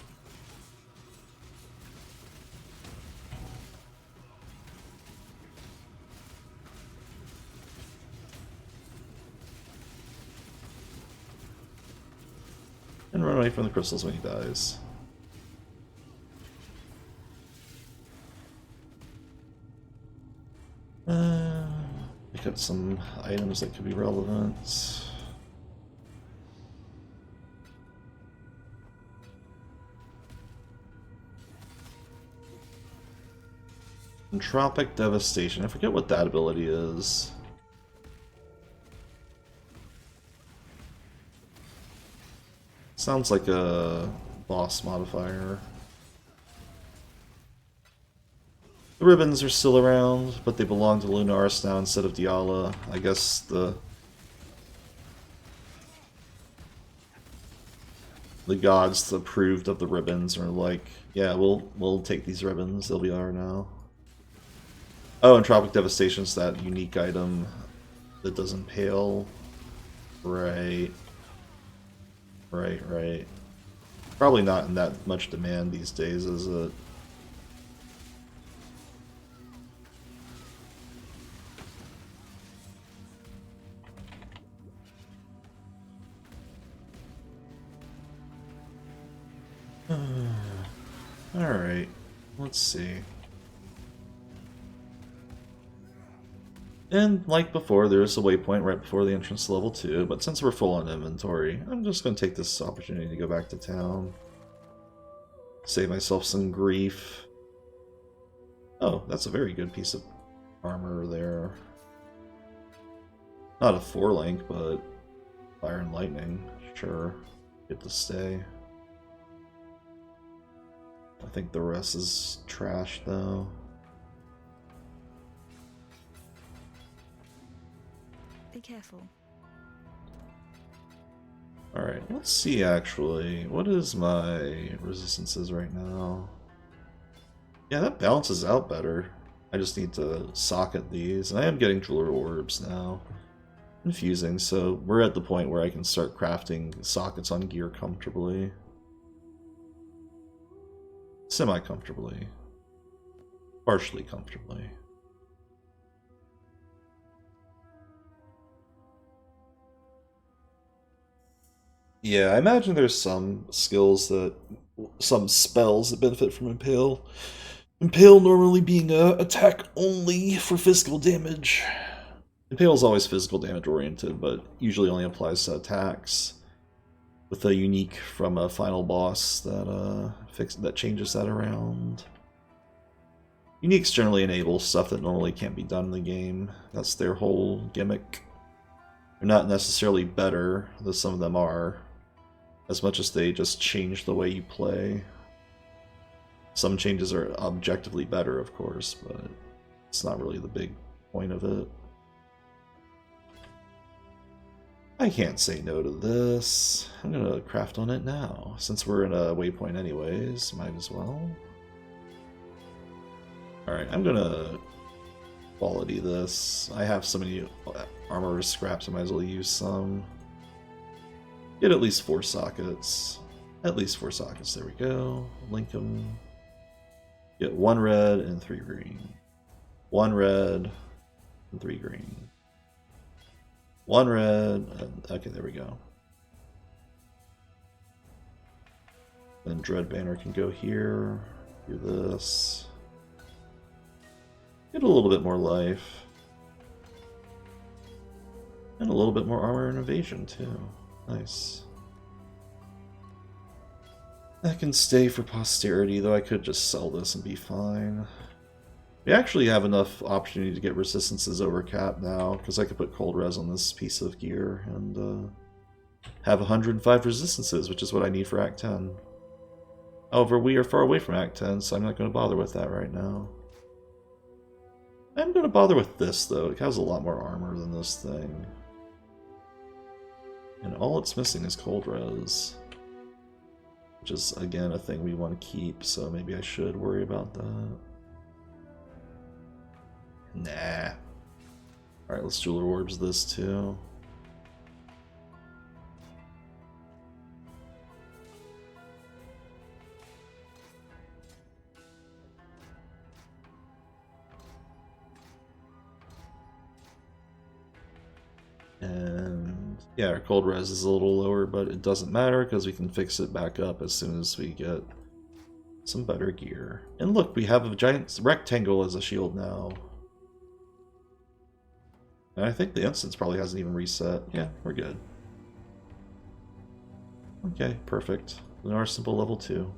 And run away from the crystals when he dies. Pick up some items that could be relevant. Entropic Devastation. I forget what that ability is. Sounds like a boss modifier. The ribbons are still around, but they belong to Lunaris now instead of Diala. I guess the gods approved of the ribbons are like, yeah, we'll take these ribbons, they'll be ours now. Oh, and Entropic Devastation's that unique item that does impale. Right. Right. Probably not in that much demand these days, is it? Alright, let's see. And like before, there's a waypoint right before the entrance to level 2, but since we're full on inventory, I'm just going to take this opportunity to go back to town. Save myself some grief. Oh, that's a very good piece of armor there. Not a 4-link, but fire and lightning. Sure. Get to stay. I think the rest is trash, though. Be careful. Alright, let's see actually. What is my resistances right now? Yeah, that balances out better. I just need to socket these. And I am getting jeweler orbs now. Confusing, so we're at the point where I can start crafting sockets on gear comfortably. Semi-comfortably. Partially comfortably. Yeah, I imagine there's some skills that, some spells that benefit from Impale. Impale normally being a attack only for physical damage. Impale is always physical damage oriented, but usually only applies to attacks. With a unique from a final boss that changes that around. Uniques generally enable stuff that normally can't be done in the game. That's their whole gimmick. They're not necessarily better, though some of them are, as much as they just change the way you play. Some changes are objectively better, of course, but it's not really the big point of it. I can't say no to this. I'm gonna craft on it now. Since we're in a waypoint anyways, might as well. Alright, I'm gonna quality this. I have so many armor scraps, I might as well use some. Get at least 4 sockets. At least 4 sockets, there we go. Link them. Get 1 red and 3 green. 1 red and 3 green. 1 red, and, okay, there we go. Then Dread Banner can go here, do this. Get a little bit more life. And a little bit more armor and evasion, too. Nice. That can stay for posterity, though I could just sell this and be fine. We actually have enough opportunity to get resistances over cap now, because I could put cold res on this piece of gear and have 105 resistances, which is what I need for Act 10. However, we are far away from Act 10, so I'm not going to bother with that right now. I'm going to bother with this, though. It has a lot more armor than this thing. And all it's missing is cold res. Which is, again, a thing we want to keep, so maybe I should worry about that. Nah. Alright, let's jeweler orbs this too. And yeah, our cold res is a little lower, but it doesn't matter because we can fix it back up as soon as we get some better gear. And look, we have a giant rectangle as a shield now. And I think the instance probably hasn't even reset. Yeah, we're good. Okay, perfect. Lunar symbol level 2.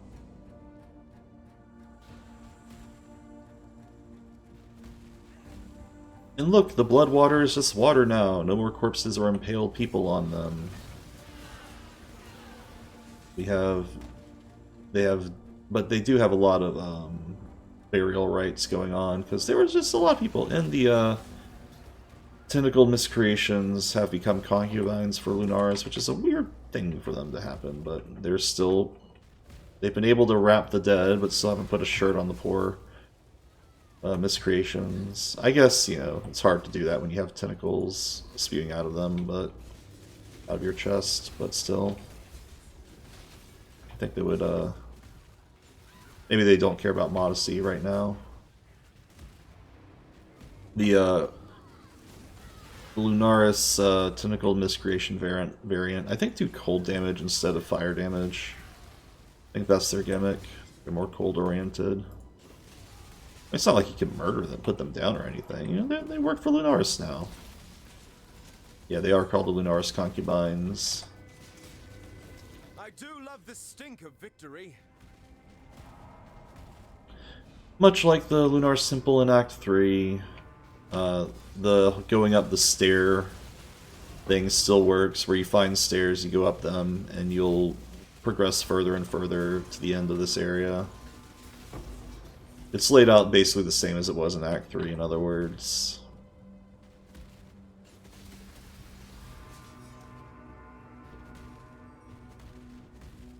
And look, the blood water is just water now. No more corpses or impaled people on them. But they do have a lot of burial rites going on, because there was just a lot of people in the tentacled miscreations have become concubines for Lunaris, which is a weird thing for them to happen, but they've been able to wrap the dead, but still haven't put a shirt on the poor miscreations. I guess, you know, it's hard to do that when you have tentacles spewing out of them, but out of your chest, but still. I think they would, maybe they don't care about modesty right now. The Lunaris Tentacled Miscreation variant, I think do cold damage instead of fire damage. I think that's their gimmick. They're more cold oriented. It's not like you can murder them, put them down or anything. You know, they work for Lunaris now. Yeah, they are called the Lunaris concubines. I do love the stink of victory. Much like the Lunar Simple in Act 3, the going up the stair thing still works, where you find stairs, you go up them, and you'll progress further and further to the end of this area. It's laid out basically the same as it was in Act 3, in other words.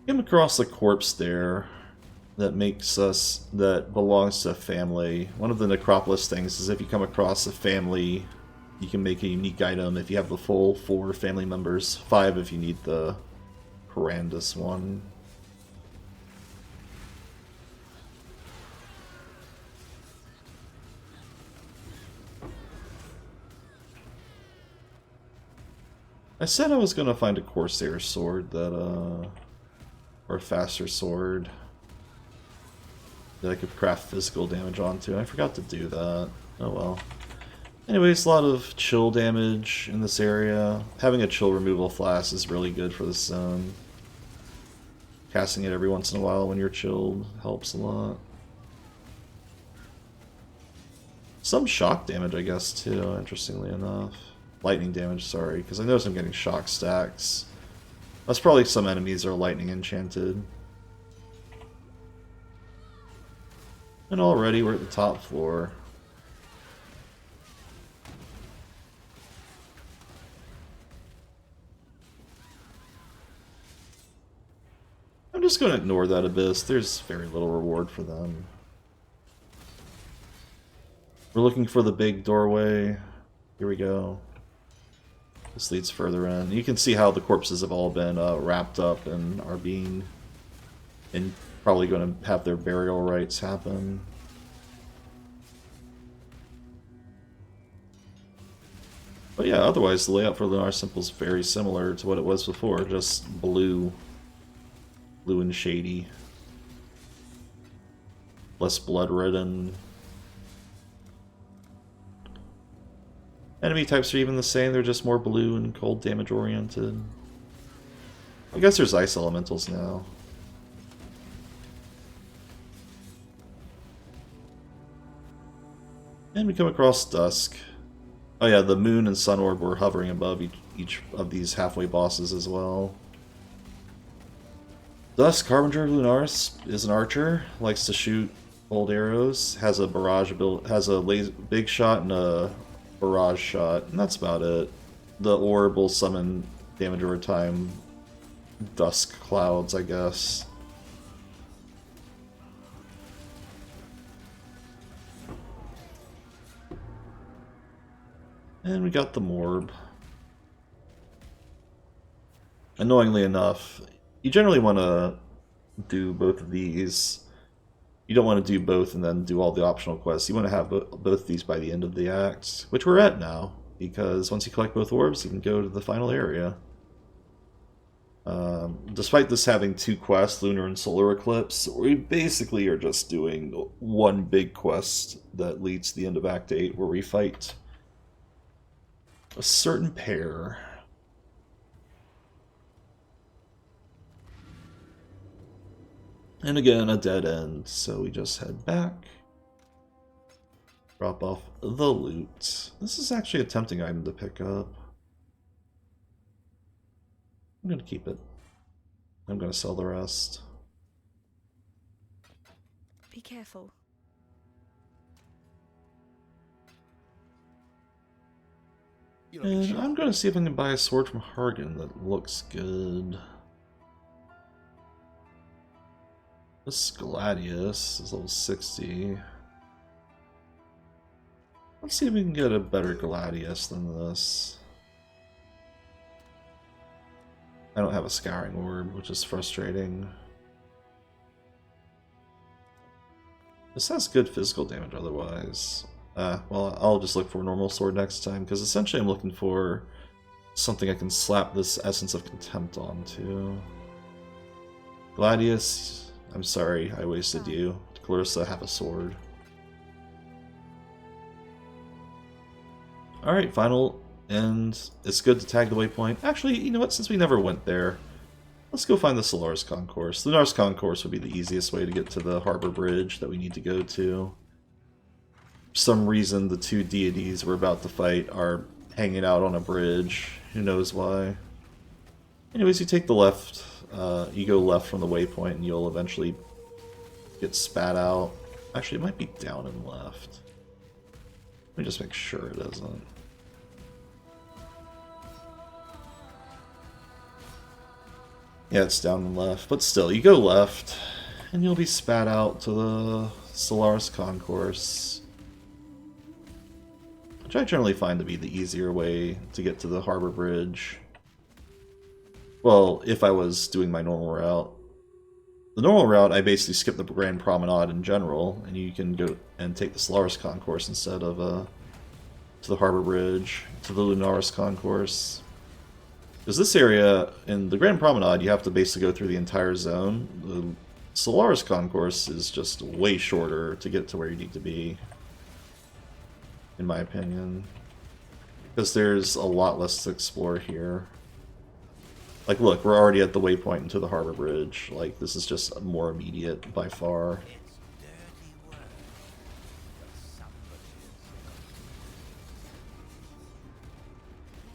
Came across a corpse there that belongs to a family. One of the Necropolis things is if you come across a family, you can make a unique item if you have the full 4 family members, 5 if you need the horrendous one. I said I was gonna find a Corsair sword that, or a faster sword that I could craft physical damage onto. I forgot to do that. Oh well. Anyways, a lot of chill damage in this area. Having a chill removal flask is really good for this zone. Casting it every once in a while when you're chilled helps a lot. Some shock damage, I guess, too, interestingly enough. Lightning damage, sorry, because I notice I'm getting shock stacks. That's probably some enemies are lightning enchanted. And already we're at the top floor. I'm just going to ignore that abyss. There's very little reward for them. We're looking for the big doorway. Here we go. This leads further in. You can see how the corpses have all been wrapped up and are probably going to have their burial rites happen. But yeah, otherwise the layout for Lunar Simple is very similar to what it was before, just blue and shady. Less blood-ridden. Enemy types are even the same, they're just more blue and cold damage oriented. I guess there's ice elementals now. And we come across Dusk. Oh yeah, the Moon and Sun Orb were hovering above each of these halfway bosses as well. Dusk, Harbinger of Lunaris, is an archer, likes to shoot bold arrows, has a big shot and a barrage shot, and that's about it. The orb will summon damage over time. Dusk clouds, I guess. And we got the Morb. Annoyingly enough, you generally want to do both of these. You don't want to do both and then do all the optional quests. You want to have both of these by the end of the act, which we're at now, because once you collect both orbs, you can go to the final area. Despite this having 2 quests, Lunar and Solar Eclipse, we basically are just doing one big quest that leads to the end of Act 8, where we fight a certain pair. And again, a dead end, so we just head back. Drop off the loot. This is actually a tempting item to pick up. I'm going to keep it. I'm going to sell the rest. Be careful. And I'm going to see if I can buy a sword from Hargan that looks good. This Gladius is level 60. Let's see if we can get a better Gladius than this. I don't have a Scouring Orb, which is frustrating. This has good physical damage otherwise. Well, I'll just look for a normal sword next time, because essentially I'm looking for something I can slap this Essence of Contempt onto. Gladius, I'm sorry I wasted you. Clarissa, have a sword. Alright, final, and it's good to tag the waypoint. Actually, you know what, since we never went there, Let's go find the Solaris Concourse. The Lunaris Concourse would be the easiest way to get to the harbor bridge that we need to go to. For some reason, the two deities we're about to fight are hanging out on a bridge. Who knows why? Anyways, you take the left, you go left from the waypoint and you'll eventually get spat out. Actually, it might be down and left. Let me just make sure it isn't. Yeah, it's down and left, but still, you go left, and you'll be spat out to the Solaris Concourse, which I generally find to be the easier way to get to the harbor bridge. Well, if I was doing my normal route. The normal route, I basically skip the Grand Promenade in general, and you can go and take the Solaris Concourse instead of to the harbor bridge, to the Lunaris Concourse. Because this area, in the Grand Promenade, you have to basically go through the entire zone. The Solaris Concourse is just way shorter to get to where you need to be, in my opinion. Because there's a lot less to explore here. Like, look, we're already at the waypoint into the harbor bridge. Like, this is just more immediate by far.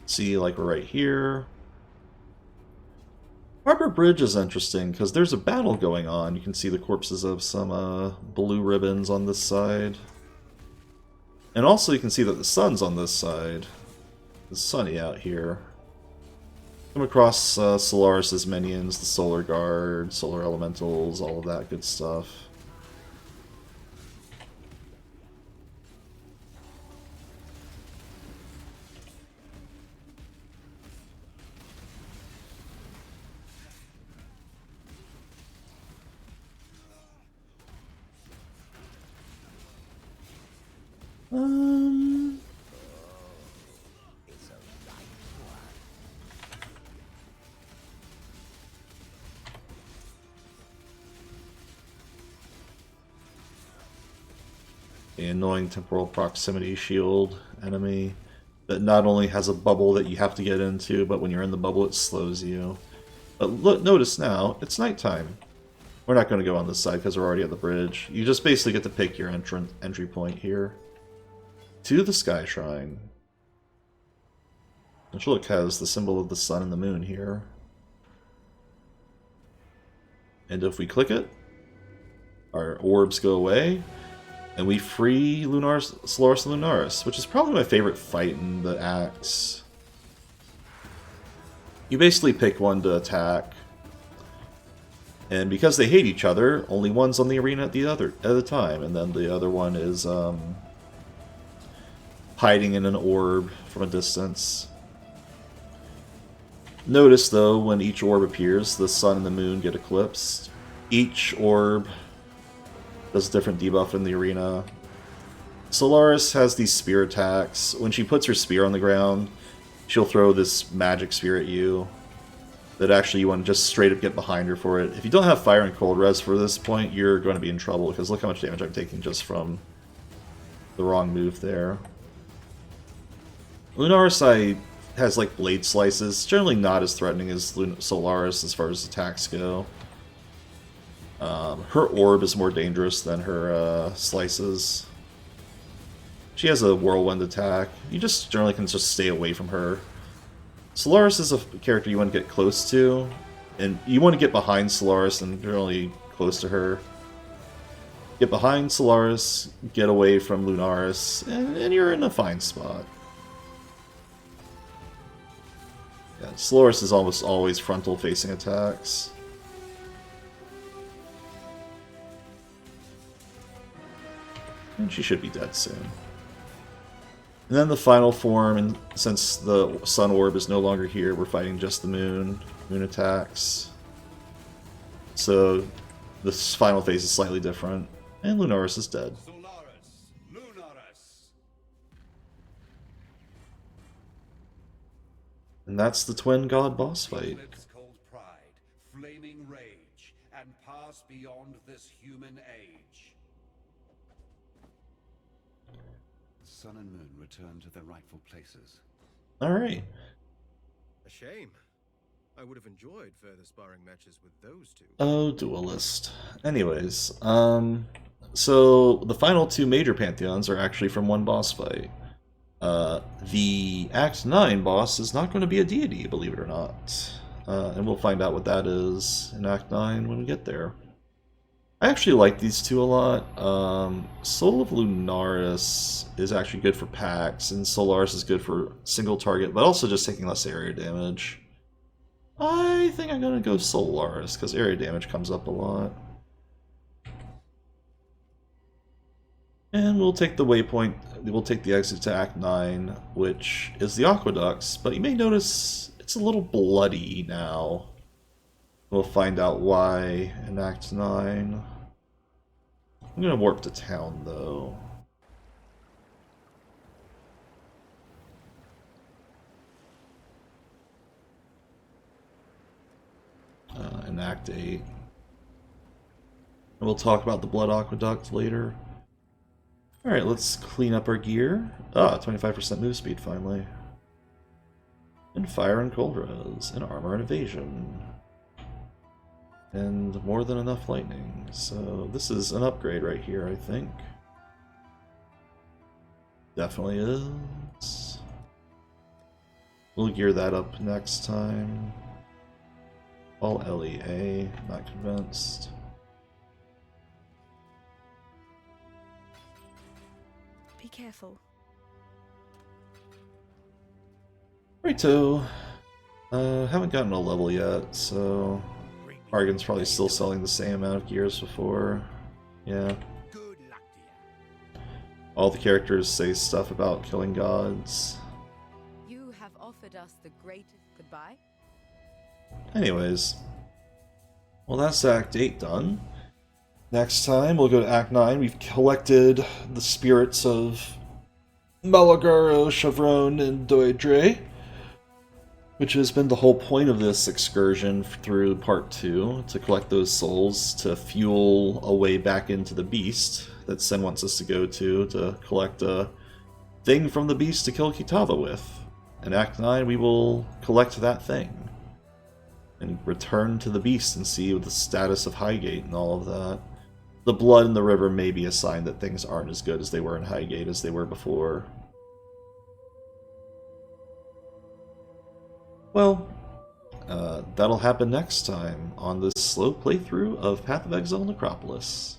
See, like, we're right here. Harbor Bridge is interesting because there's a battle going on. You can see the corpses of some blue ribbons on this side. And also you can see that the sun's on this side. It's sunny out here. Come across Solaris' minions, the Solar Guard, Solar Elementals, all of that good stuff. The annoying temporal proximity shield enemy that not only has a bubble that you have to get into, but when you're in the bubble it slows you. But look, notice now, it's nighttime. We're not going to go on this side because we're already at the bridge. You just basically get to pick your entry point here. To the Sky Shrine. Which, look, has the symbol of the sun and the moon here. And if we click it, our orbs go away, and we free Solaris Lunaris, which is probably my favorite fight in the acts. You basically pick one to attack, and because they hate each other, only one's on the arena at a time, and then the other one is hiding in an orb from a distance. Notice though, when each orb appears, the sun and the moon get eclipsed. Each orb does a different debuff in the arena. Solaris has these spear attacks. When she puts her spear on the ground, she'll throw this magic spear at you that actually you want to just straight up get behind her for it. If you don't have fire and cold res for this point, you're going to be in trouble, because look how much damage I'm taking just from the wrong move there. Lunaris has like blade slices. It's generally not as threatening as Solaris as far as attacks go. Her orb is more dangerous than her slices. She has a whirlwind attack. You just generally can just stay away from her. Solaris is a character you want to get close to, and you want to get behind Solaris and generally close to her. Get behind Solaris, get away from Lunaris, and you're in a fine spot. Yeah, Solaris is almost always frontal-facing attacks. And she should be dead soon. And then the final form, and since the sun orb is no longer here, we're fighting just the moon. Moon attacks. So this final phase is slightly different. And Lunaris is dead. Solaris, Lunaris. And that's the Twin God boss fight. Eclipse cold pride, flaming rage, and pass beyond this human age. Sun and moon return to their rightful places. Alright. A shame. I would have enjoyed further sparring matches with those two. Oh, duelist. Anyways, so the final two major pantheons are actually from one boss fight. The Act 9 boss is not going to be a deity, believe it or not. And we'll find out what that is in Act 9 when we get there. I actually like these two a lot. Soul of Lunaris is actually good for packs, and Solaris is good for single target, but also just taking less area damage. I think I'm going to go Solaris, because area damage comes up a lot. And we'll take the waypoint, we'll take the exit to Act 9, which is the Aqueducts, but you may notice it's a little bloody now. We'll find out why in Act 9. I'm going to warp to town, though. In Act 8. And we'll talk about the Blood Aqueduct later. Alright, let's clean up our gear. 25% move speed, finally. And fire and cold res, and armor and evasion. And more than enough lightning. So this is an upgrade right here, I think. Definitely is. We'll gear that up next time. All LEA, not convinced. Be careful. Righto. Haven't gotten a level yet, so Argon's probably still selling the same amount of gear as before. Yeah. Good luck to you. All the characters say stuff about killing gods. You have offered us the greatest goodbye. Anyways. Well, that's Act 8 done. Next time, we'll go to Act 9. We've collected the spirits of Malagaro, Chevron, and Doedre, which has been the whole point of this excursion through Part 2, to collect those souls to fuel a way back into the Beast that Sen wants us to go to collect a thing from the Beast to kill Kitava with. In Act 9, we will collect that thing and return to the Beast and see the status of Highgate and all of that. The blood in the river may be a sign that things aren't as good as they were in Highgate as they were before. Well, that'll happen next time on this slow playthrough of Path of Exile Necropolis.